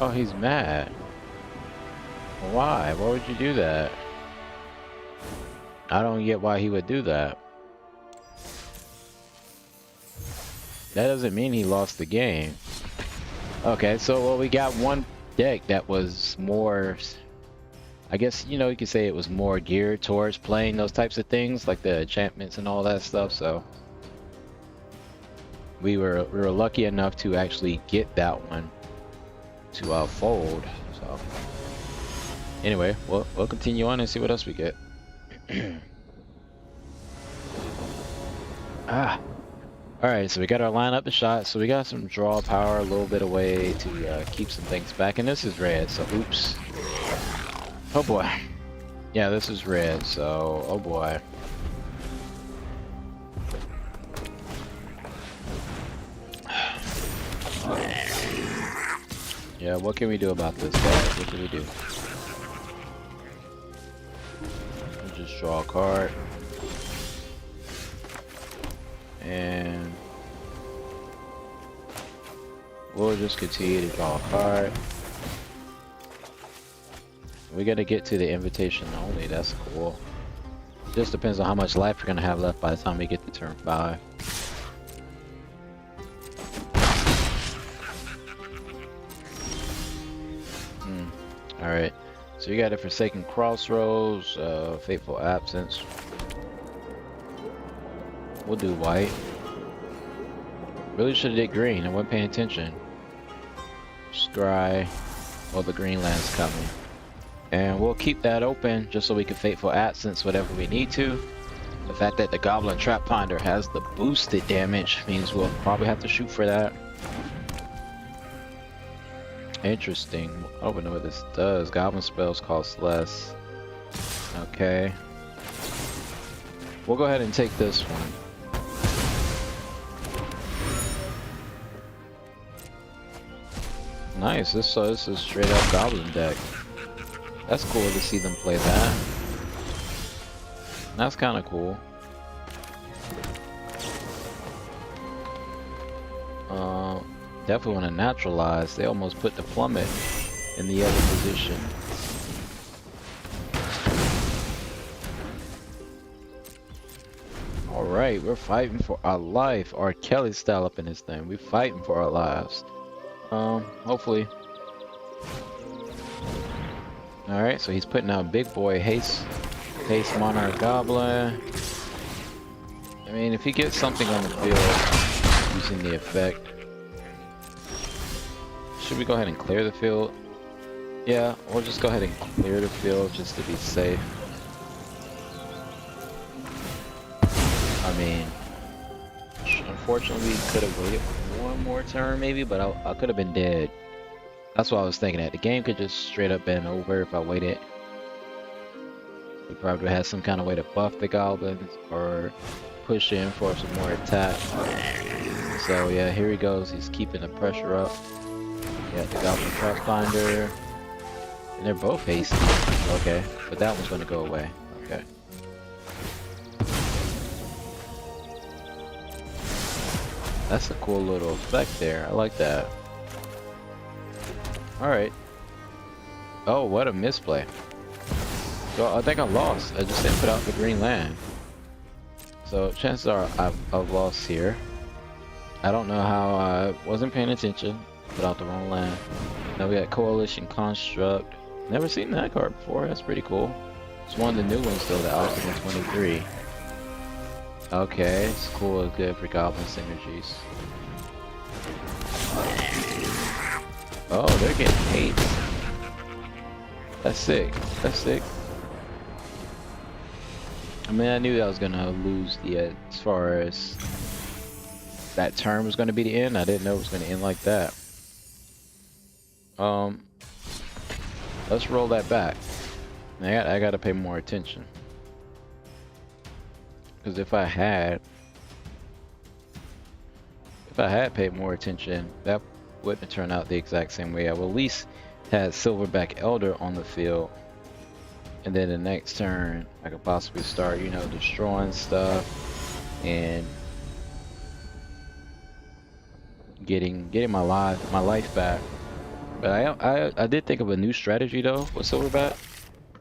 Oh, he's mad. Why? Why would you do that? I don't get why he would do that. That doesn't mean he lost the game. Okay, so well, we got one deck that was more, I guess, you know, you could say it was more geared towards playing those types of things, like the enchantments and all that stuff, so we were lucky enough to actually get that one to fold. So anyway, we'll continue on and see what else we get. Alright, so we got our line up the shot, so we got some draw power, a little bit of way to keep some things back, and this is red, so oops. Oh boy. Yeah, this is red, so oh boy. Yeah, what can we do about this, guys? What can we do? We'll just draw a card. And we'll just continue to draw a card. We gotta get to the invitation only, that's cool. Just depends on how much life we're gonna have left by the time we get to turn 5. Alright, so you got a Forsaken Crossroads, Fateful Absence. We'll do white. Really should have did green, I wasn't paying attention. Scry, well the green land's coming. And we'll keep that open just so we can Fateful Absence whatever we need to. The fact that the Goblin Trap Finder has the boosted damage means we'll probably have to shoot for that. Interesting. I don't know what this does. Goblin spells cost less. Okay. We'll go ahead and take this one. Nice. This is a straight up Goblin deck. That's cool to see them play that. That's kind of cool. Definitely want to naturalize. They almost put the plummet in the other position. Alright, we're fighting for our life. R. Kelly style up in this thing. We're fighting for our lives. Hopefully. Alright, so he's putting out big boy haste Monarch Goblin. I mean, if he gets something on the field using the effect. Should we go ahead and clear the field? Yeah, we'll just go ahead and clear the field just to be safe. I mean, unfortunately we could have waited one more turn maybe, but I could have been dead. That's what I was thinking at. The game could just straight up been over if I waited. We probably had some kind of way to buff the goblins or push in for some more attack. So yeah, here he goes. He's keeping the pressure up. Yeah, the Goblin Trap Finder. And they're both hasty. Okay, but that one's going to go away. Okay. That's a cool little effect there. I like that. Alright. Oh, what a misplay. So I think I lost. I just didn't put out the green land. So chances are I've lost here. I don't know how I wasn't paying attention. Put out the wrong land. Now we got Coalition Construct. Never seen that card before. That's pretty cool. It's one of the new ones though, the Ultimate 23. Okay, it's cool. It's good for goblin synergies. Oh, they're getting hate. That's sick. That's sick. I mean, I knew I was gonna lose the as far as that turn was gonna be the end. I didn't know it was gonna end like that. Let's roll that back. I gotta pay more attention. Because if I had paid more attention, that wouldn't have turned out the exact same way. I would at least had Silverback Elder on the field, and then the next turn I could possibly start, you know, destroying stuff and getting my life back. But I did think of a new strategy though with Silverback,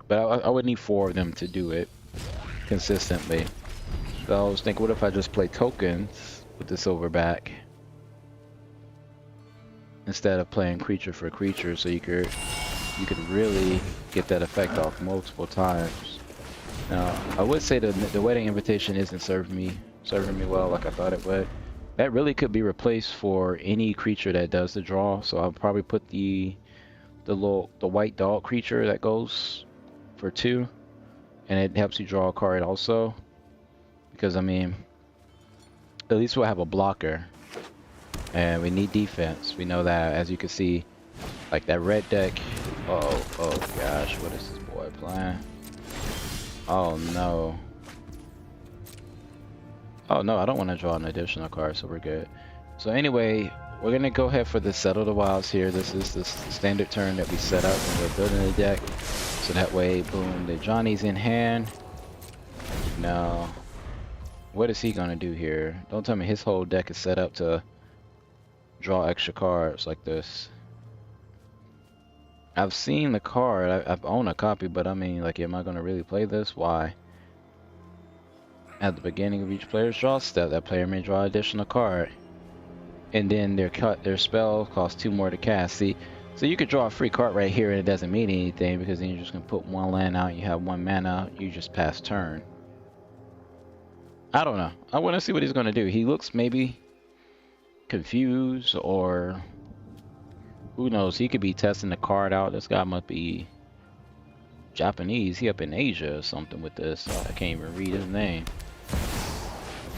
but I would need 4 of them to do it consistently. So I was thinking, what if I just play tokens with the Silverback instead of playing creature for creature, so you could really get that effect off multiple times. Now I would say the wedding invitation isn't serving me well like I thought it would. That really could be replaced for any creature that does the draw. So I'll probably put the white dog creature that goes for 2, and it helps you draw a card also. Because I mean, at least we'll have a blocker, and we need defense. We know that, as you can see, like that red deck. Oh gosh, what is this boy playing? Oh no. Oh no, I don't want to draw an additional card, so we're good. So anyway, we're gonna go ahead for the Settle the Wilds here. This is the standard turn that we set up when we're building the deck. So that way, boom, the Ajani's in hand. Now, what is he gonna do here? Don't tell me his whole deck is set up to draw extra cards like this. I've seen the card, I've owned a copy, but I mean, like, am I gonna really play this? Why? At the beginning of each player's draw step, that player may draw an additional card, and then their spell costs 2 more to cast. See, so you could draw a free card right here, and it doesn't mean anything because then you're just gonna put 1 land out. You have 1 mana. You just pass turn. I don't know. I want to see what he's gonna do. He looks maybe confused, or who knows? He could be testing the card out. This guy must be Japanese. He up in Asia or something with this. I can't even read his name.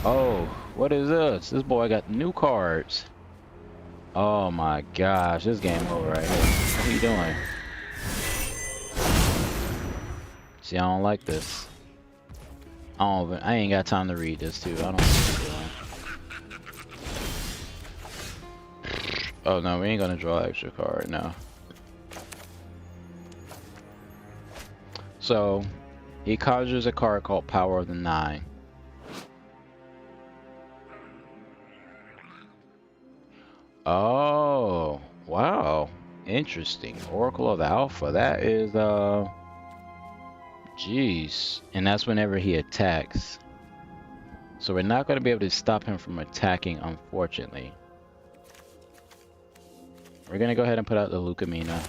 Oh, what is this? This boy got new cards. Oh my gosh, this game over right here. What are you doing? See, I don't like this. I ain't got time to read this too. I don't know what you're doing. Oh no, we ain't gonna draw an extra card now. So, he conjures a card called Power of the 9. Oh, wow. Interesting. Oracle of the Alpha. That is, jeez. And that's whenever he attacks. So we're not going to be able to stop him from attacking, unfortunately. We're going to go ahead and put out the Lucamina.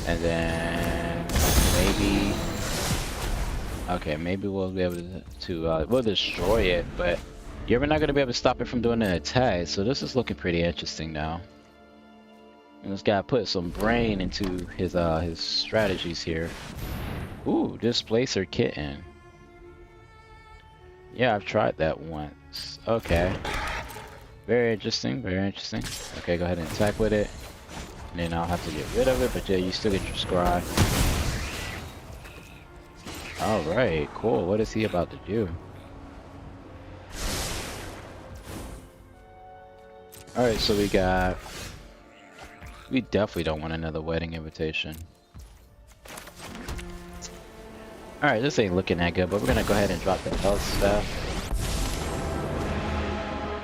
And then maybe... Okay, maybe we'll be able to we'll destroy it, but you're not going to be able to stop it from doing an attack. So this is looking pretty interesting now. And this guy put some brain into his strategies here. Ooh, Displacer Kitten. Yeah, I've tried that once. Okay. Very interesting, very interesting. Okay, go ahead and attack with it. And then I'll have to get rid of it, but yeah, you still get your scry. Alright, cool. What is he about to do? Alright, so we definitely don't want another wedding invitation. Alright, this ain't looking that good, but we're gonna go ahead and drop the health staff.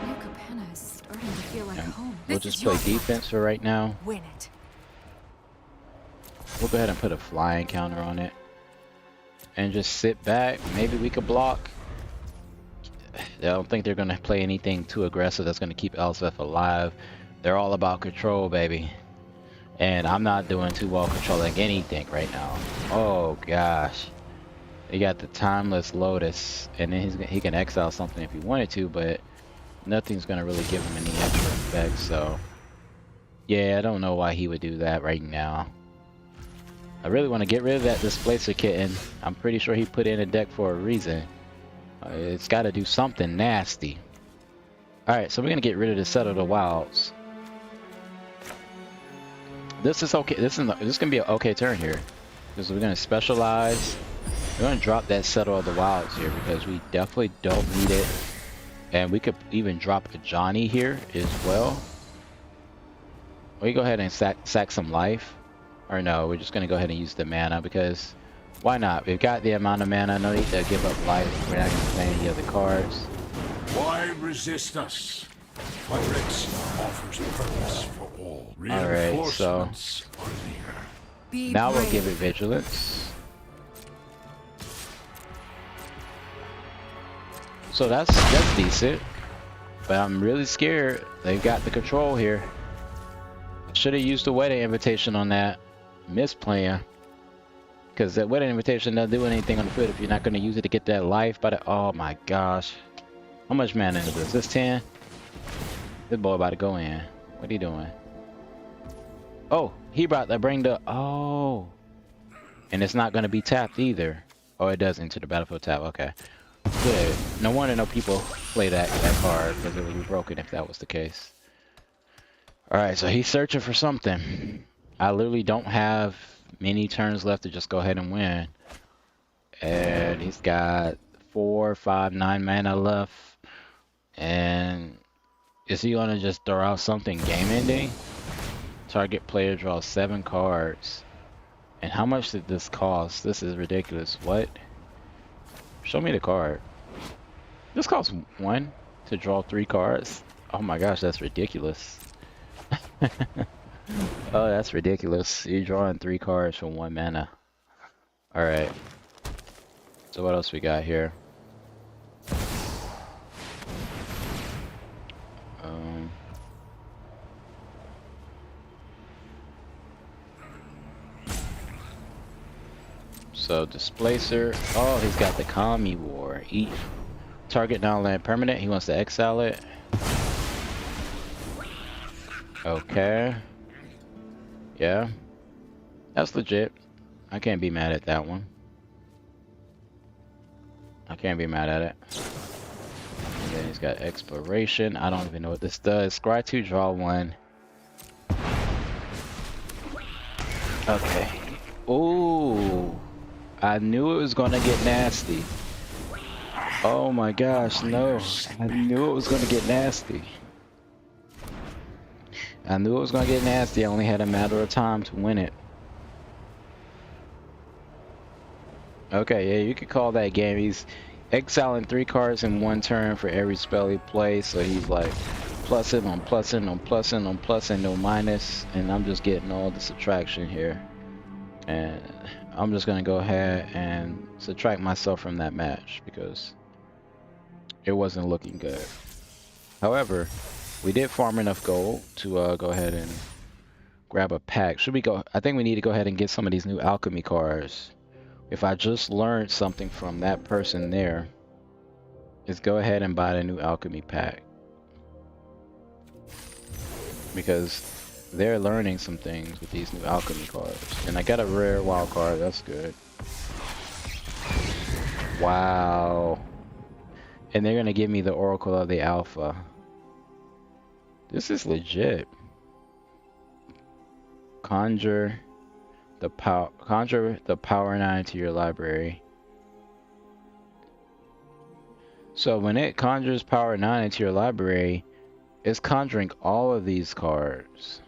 New Capenna is starting to feel like home. We'll just play defense for right now. Win it. We'll go ahead and put a flying counter on it. And just sit back. Maybe we could block. I don't think they're gonna play anything too aggressive that's gonna keep Elspeth alive. They're all about control, baby. And I'm not doing too well controlling anything right now. Oh gosh. He got the Timeless Lotus, and then he can exile something if he wanted to, but nothing's gonna really give him any extra effects. So yeah, I don't know why he would do that right now. I really want to get rid of that Displacer Kitten. I'm pretty sure he put in a deck for a reason. It's got to do something nasty. Alright, so we're going to get rid of the Settle the Wilds. This is okay. This is going to be an okay turn here. Because we're going to specialize. We're going to drop that Settle of the Wilds here because we definitely don't need it. And we could even drop Ajani here as well. We go ahead and sack some life. Or no, we're just going to go ahead and use the mana because why not? We've got the amount of mana, no need to give up life. We're not going to play any other cards. Why resist us? Pirates offers purpose for all. Alright, so Reinforcements are near. now we'll give it vigilance. So that's decent. But I'm really scared. They've got the control here. Should have used the wedding invitation on that. Misplaying. Because that wedding invitation doesn't do anything on the field if you're not going to use it to get that life. But oh my gosh. How much mana is this? This 10? This boy about to go in. What are you doing? Oh, he brought that bring the... Oh. And it's not going to be tapped either. Oh, it does enter the battlefield tap. Okay. Good. No wonder no people play that card because it would be broken if that was the case. Alright, so he's searching for something. I literally don't have many turns left to just go ahead and win. And he's got 4, 5, 9 mana left. And is he gonna just throw out something game ending? Target player draws 7 cards. And how much did this cost? This is ridiculous. What? Show me the card. This costs 1 to draw 3 cards. Oh my gosh, that's ridiculous. Oh, that's ridiculous. You're drawing 3 cards for 1 mana. Alright. So what else we got here? So Displacer. Oh, he's got the Kami War. Each target non-land permanent. He wants to exile it. Okay. Yeah. That's legit. I can't be mad at that one. I can't be mad at it. And then he's got Exploration. I don't even know what this does. Scry 2, draw 1. Okay. Ooh. I knew it was gonna get nasty. Oh my gosh, no. I knew it was gonna get nasty. I knew it was gonna get nasty. I only had a matter of time to win it. Okay, yeah, you could call that game. He's exiling 3 cards in 1 turn for every spell he plays, so he's like plussing on plussing on plussing on plussing, no minus, and I'm just getting all the subtraction here. And I'm just gonna go ahead and subtract myself from that match because it wasn't looking good. However, we did farm enough gold to go ahead and grab a pack. Should we go? I think we need to go ahead and get some of these new alchemy cards. If I just learned something from that person there, is go ahead and buy the new alchemy pack. Because they're learning some things with these new alchemy cards. And I got a rare wild card, that's good. Wow. And they're gonna give me the Oracle of the Alpha. This is legit. Conjure the power 9 to your library. So when it conjures power 9 into your library, it's conjuring all of these cards.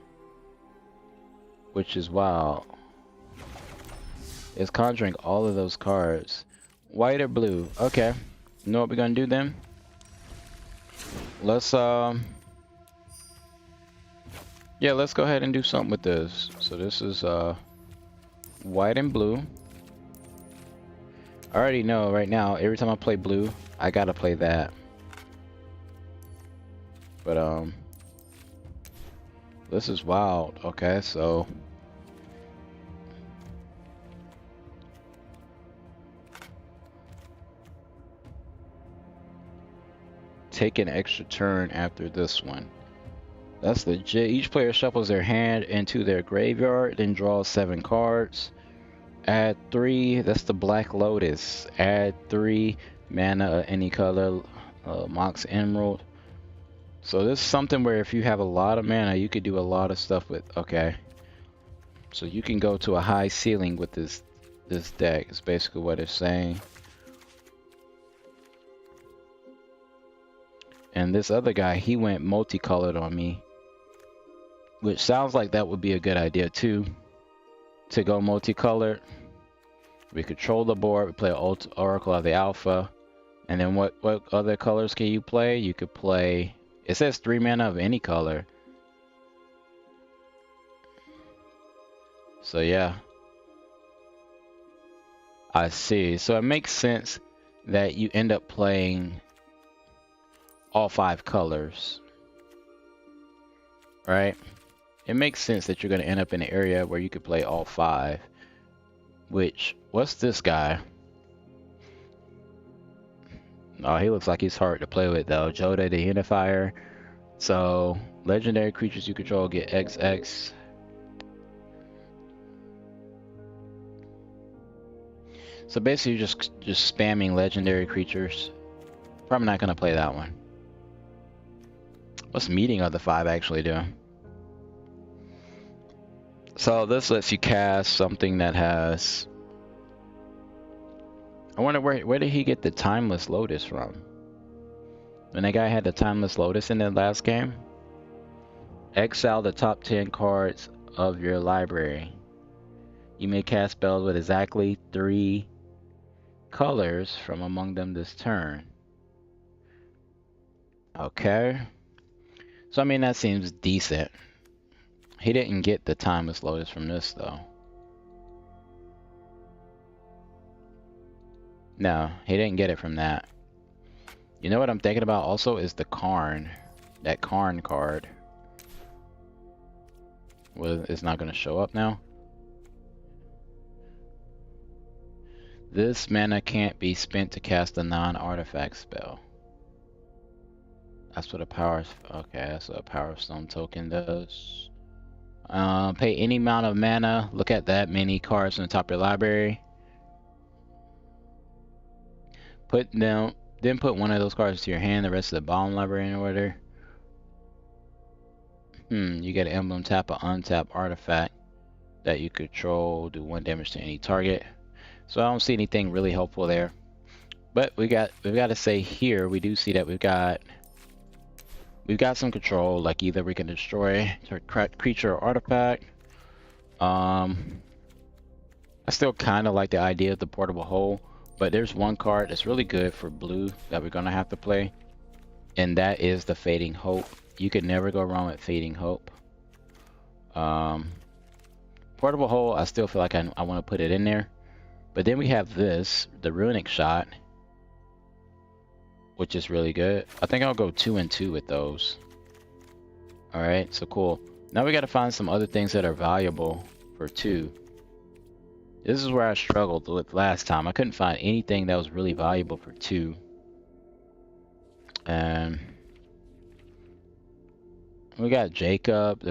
Which is wild. It's conjuring all of those cards. White or blue? Okay. You know what we're gonna do then? Let's yeah, let's go ahead and do something with this. So this is white and blue. I already know right now, every time I play blue, I gotta play that. But this is wild. Okay, so take an extra turn after this one. That's legit. Each player shuffles their hand into their graveyard, then draws 7 cards. Add 3, that's the Black Lotus. Add 3 mana of any color, Mox Emerald. So this is something where if you have a lot of mana, you could do a lot of stuff with. Okay. So you can go to a high ceiling with this deck, is basically what it's saying. And this other guy, he went multicolored on me, which sounds like that would be a good idea too, to go multicolored. We control the board, we play Oracle of the Alpha, and then what other colors can you play? You could play, it says 3 mana of any color. So yeah, I see. So it makes sense that you end up playing all 5 colors, right? It makes sense that you're going to end up in an area where you could play all 5. Which, what's this guy? Oh, he looks like he's hard to play with though. Joda the Unifier. So, legendary creatures you control get XX. So basically you're just spamming legendary creatures. Probably not going to play that one. What's Meeting of the 5 actually do? So this lets you cast something that has... I wonder where did he get the Timeless Lotus from? When that guy had the Timeless Lotus in the last game? Exile the top 10 cards of your library. You may cast spells with exactly 3 colors from among them this turn. Okay. So I mean that seems decent. He didn't get the Timeless Lotus from this though. No, he didn't get it from that. You know what I'm thinking about also is the Karn. That Karn card. Well, it's not going to show up now. This mana can't be spent to cast a non-artifact spell. That's what a power... Okay, that's what a Power Stone token does. Pay any amount of mana. Look at that many cards on the top of your library. Then put one of those cards to your hand, the rest of the bottom library in order. You get an emblem, tap an untap artifact that you control, do 1 damage to any target. So I don't see anything really helpful there. But we've got to say here, we do see that we've got some control, like either we can destroy a creature or artifact. I still kind of like the idea of the portable hole, but there's one card that's really good for blue that we're gonna have to play, and that is the Fading Hope. You could never go wrong with Fading Hope. Portable hole, I still feel like I want to put it in there, but then we have this, the Runic Shot, which is really good. I think I'll go 2 and 2 with those. Alright, so cool. Now we got to find some other things that are valuable for 2. This is where I struggled with last time. I couldn't find anything that was really valuable for 2. And we got Jacob,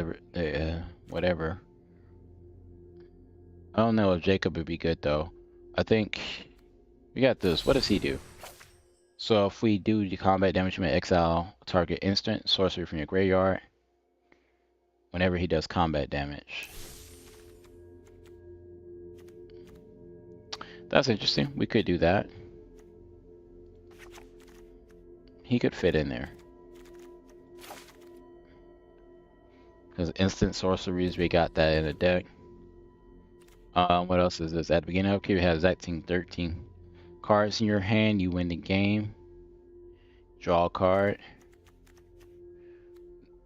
whatever. I don't know if Jacob would be good though. I think we got this. What does he do? So if we do the combat damage, you may exile target instant sorcery from your graveyard whenever he does combat damage. That's interesting. We could do that. He could fit in there. Because instant sorceries, we got that in the deck. What else is this? At the beginning of the game, you have exacting 13 cards in your hand. You win the game. Draw a card.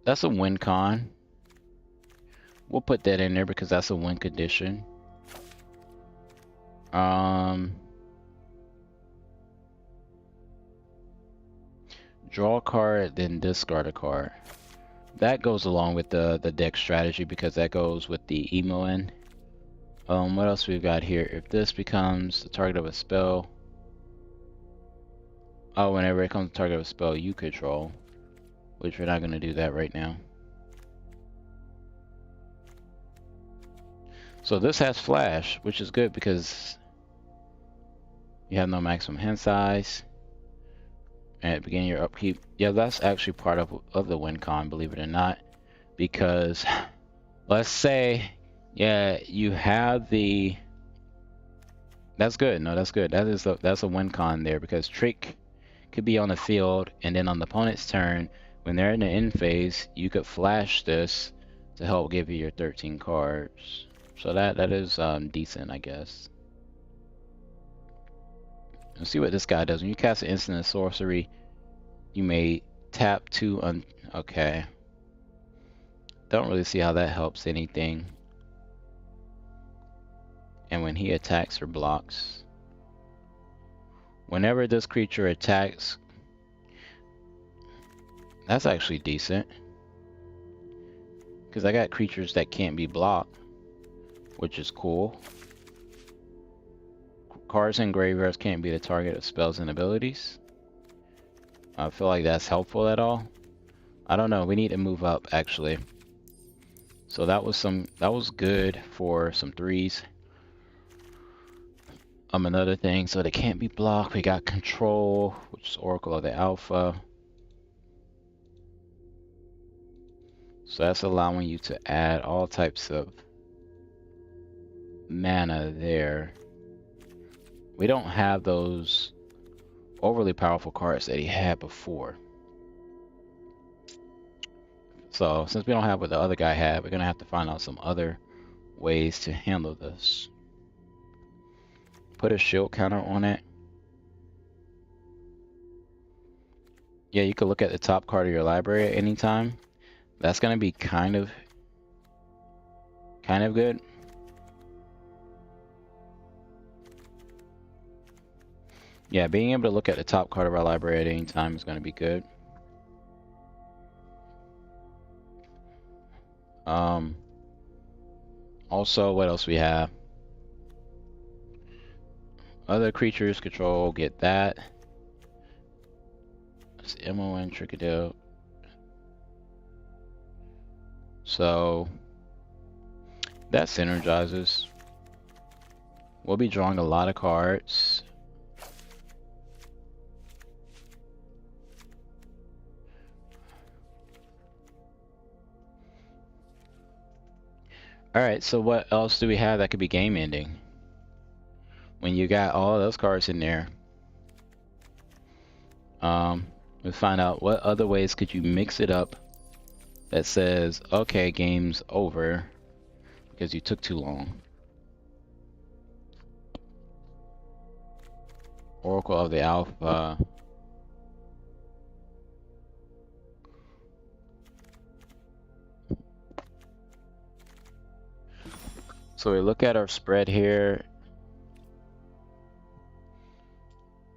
That's a win con. We'll put that in there because that's a win condition. Draw a card, then discard a card. That goes along with the deck strategy because that goes with the emo in. What else we've got here? If this becomes the target of a spell, Oh, whenever it comes to target of a spell you control, which we're not going to do that right now. So this has flash, which is good because you have no maximum hand size. And at the beginning of your upkeep, yeah, that's actually part of the win con, believe it or not. Because let's say, yeah, you have the. That's good. No, that's good. That's a win con there because Trick could be on the field, and then on the opponent's turn, when they're in the end phase, you could flash this to help give you your 13 cards. So that is decent, I guess. Let's see what this guy does. When you cast an instant and sorcery, you may tap two. Okay. Don't really see how that helps anything. And when he attacks or blocks, whenever this creature attacks, that's actually decent. Because I got creatures that can't be blocked, which is cool. Cards in graveyards can't be the target of spells and abilities. I feel like that's helpful at all. I don't know. We need to move up actually. So that was good for some threes. Another thing, so they can't be blocked. We got control, which is Oracle of the Alpha. So that's allowing you to add all types of mana there. We don't have those overly powerful cards that he had before. So since we don't have what the other guy had, we're gonna have to find out some other ways to handle this. Put a shield counter on it. Yeah, you could look at the top card of your library at any time. That's gonna be kind of good. Yeah, being able to look at the top card of our library at any time is gonna be good. Also, what else we have? Other creatures control, get that. It's MON Trickadile. So that synergizes. We'll be drawing a lot of cards. Alright, so what else do we have that could be game ending? When you got all those cards in there, we find out what other ways could you mix it up that says, okay, game's over because you took too long. Oracle of the Alpha. So we look at our spread here.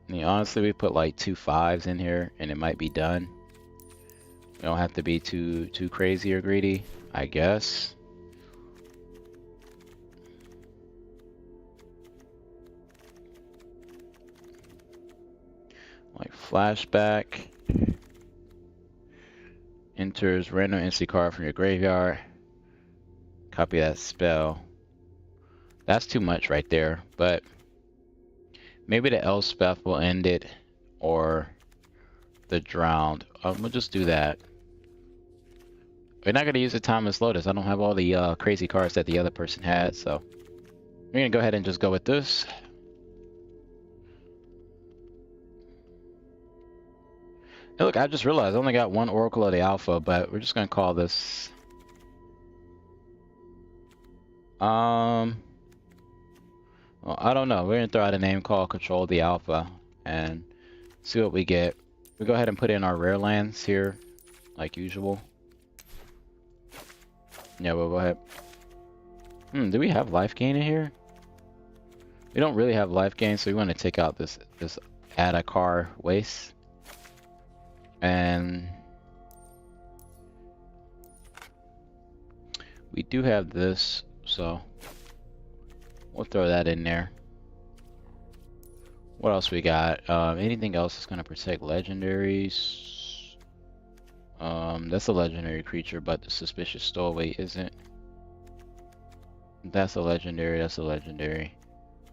And honestly, we put like 2 5s in here and it might be done. We don't have to be too crazy or greedy, I guess. Like flashback. Enters random instant card from your graveyard. Copy that spell. That's too much right there, but maybe the Elspeth will end it, or the Drowned. We'll just do that. We're not going to use the Timeless Lotus. I don't have all the crazy cards that the other person had, so we're going to go ahead and just go with this. Hey, look, I just realized I only got one Oracle of the Alpha, but we're just going to call this... Well, I don't know. We're going to throw out a name called Control the Alpha and see what we get. We go ahead and put in our rare lands here, like usual. Yeah, we'll go ahead. Do we have life gain in here? We don't really have life gain, so we want to take out this add a car waste. And we do have this, so we'll throw that in there. What else we got? Anything else that's gonna protect legendaries? That's a legendary creature, but the suspicious stowaway isn't. That's a legendary. That's a legendary.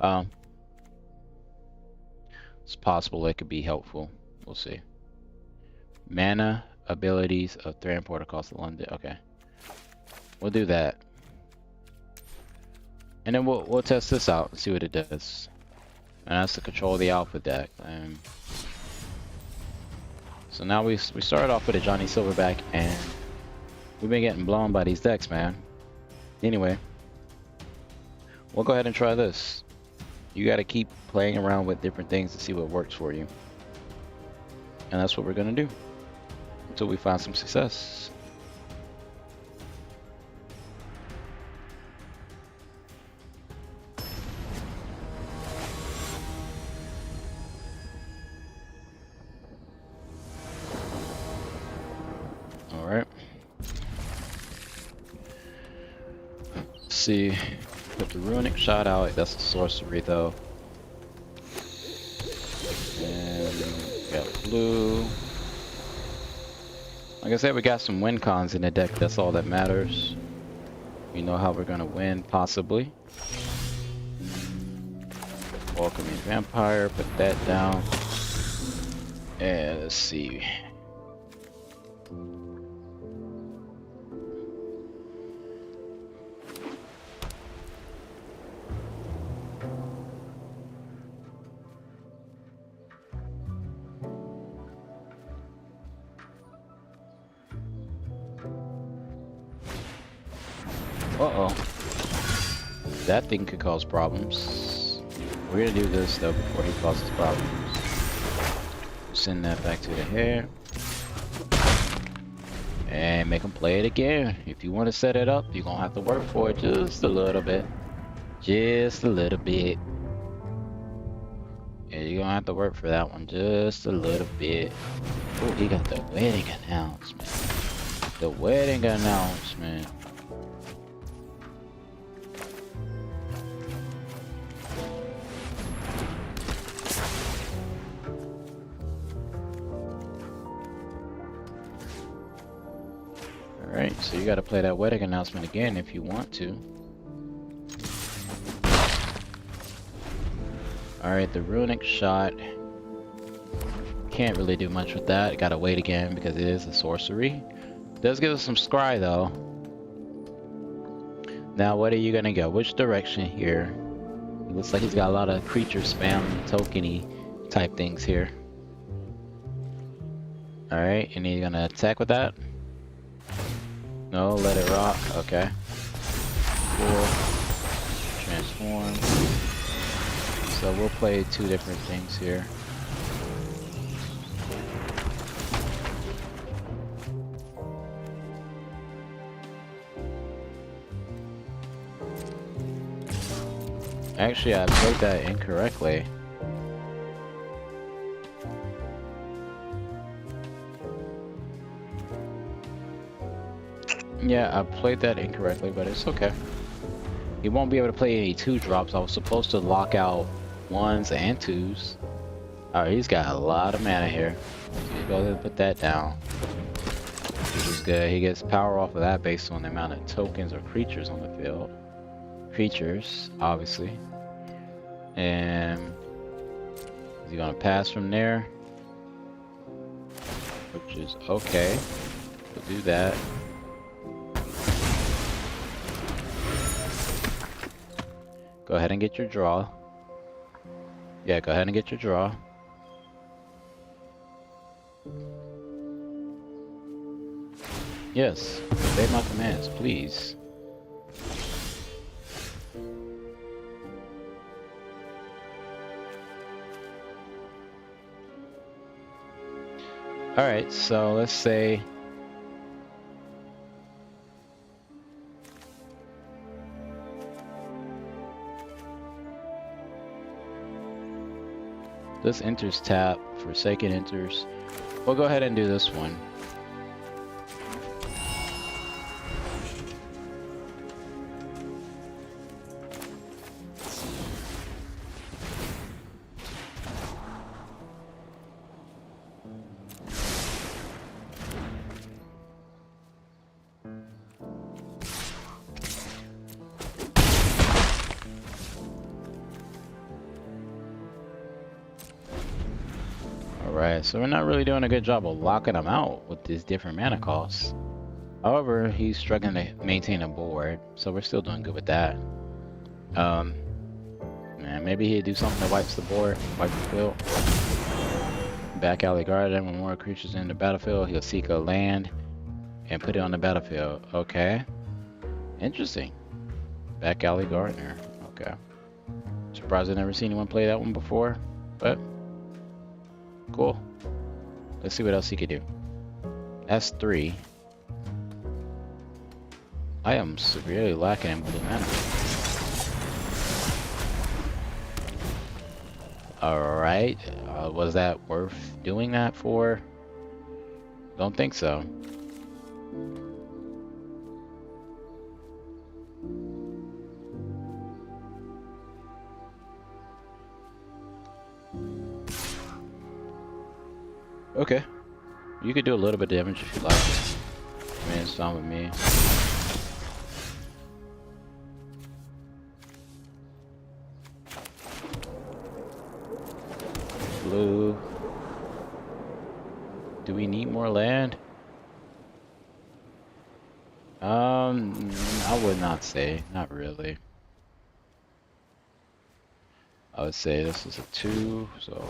Um, it's possible it could be helpful. We'll see. Mana abilities of Threat and Portal cost London. Okay, we'll do that, and then we'll test this out and see what it does. And that's to control the alpha deck. So now we started off with a Ajani Silverback, and we've been getting blown by these decks, man. Anyway, we'll go ahead and try this. You got to keep playing around with different things to see what works for you, and that's what we're gonna do until we find some success. All right. Let's see. Put the runic shot out. That's a sorcery though. And we got blue. Like I said, we got some win cons in the deck. That's all that matters. We know how we're gonna win, possibly. Welcoming Vampire. Put that down. And let's see. Uh-oh. That thing could cause problems. We're gonna do this though before he causes problems. Send that back to the hair. And make him play it again. If you want to set it up, you're gonna have to work for it just a little bit. Just a little bit. Yeah, you're gonna have to work for that one just a little bit. Oh, he got the wedding announcement. The wedding announcement. Alright, so you gotta play that wedding announcement again if you want to. Alright, the runic shot. Can't really do much with that. Gotta wait again because it is a sorcery. Does give us some scry though. Now what are you gonna go? Which direction here? It looks like he's got a lot of creature spam tokeny type things here. Alright, and you're gonna attack with that? No, let it rock. Okay. Cool. Transform. So we'll play two different things here. Actually, I played that incorrectly. Yeah, I played that incorrectly, but it's okay. He won't be able to play any 2-drops. I was supposed to lock out 1s and 2s. Alright, he's got a lot of mana here. So you go ahead and put that down. Which is good. He gets power off of that based on the amount of tokens or creatures on the field. Creatures, obviously. And is he gonna pass from there? Which is okay. We'll do that. Go ahead and get your draw. Yeah, go ahead and get your draw. Yes, obey my commands, please. Alright, so let's say this enters tap, Forsaken enters. We'll go ahead and do this one. Alright, so we're not really doing a good job of locking him out with these different mana costs. However, he's struggling to maintain a board, so we're still doing good with that. Man, maybe he'd do something that wipes the board, wipe the field. Back alley garden, when more creatures in the battlefield, he'll seek a land and put it on the battlefield. Okay. Interesting. Back alley gardener. Okay. Surprised I've never seen anyone play that one before, but cool. Let's see what else he could do. That's 3. I am severely lacking in blue mana. Alright, was that worth doing that for? Don't think so. Okay, you could do a little bit of damage if you like. I mean, it's fine with me. Blue. Do we need more land? I would not say. Not really. I would say this is a 2, so...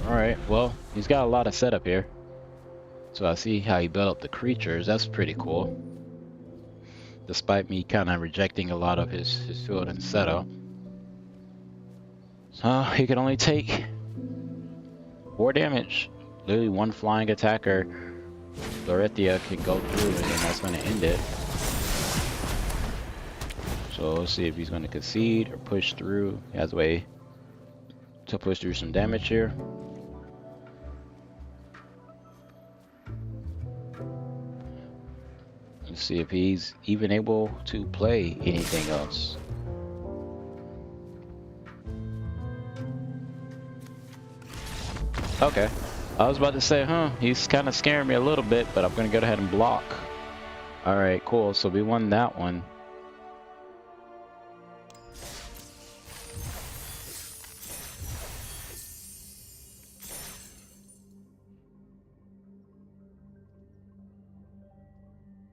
Alright, well, he's got a lot of setup here. So I see how he built up the creatures. That's pretty cool. Despite me kind of rejecting a lot of his field and setup. So he can only take 4 damage. Literally one flying attacker. Lorethia can go through and then that's going to end it. So let's see if he's going to concede or push through. He has a way to push through some damage here. Let's see if he's even able to play anything else. Okay. I was about to say, he's kind of scaring me a little bit, but I'm going to go ahead and block. Alright, cool. So we won that one.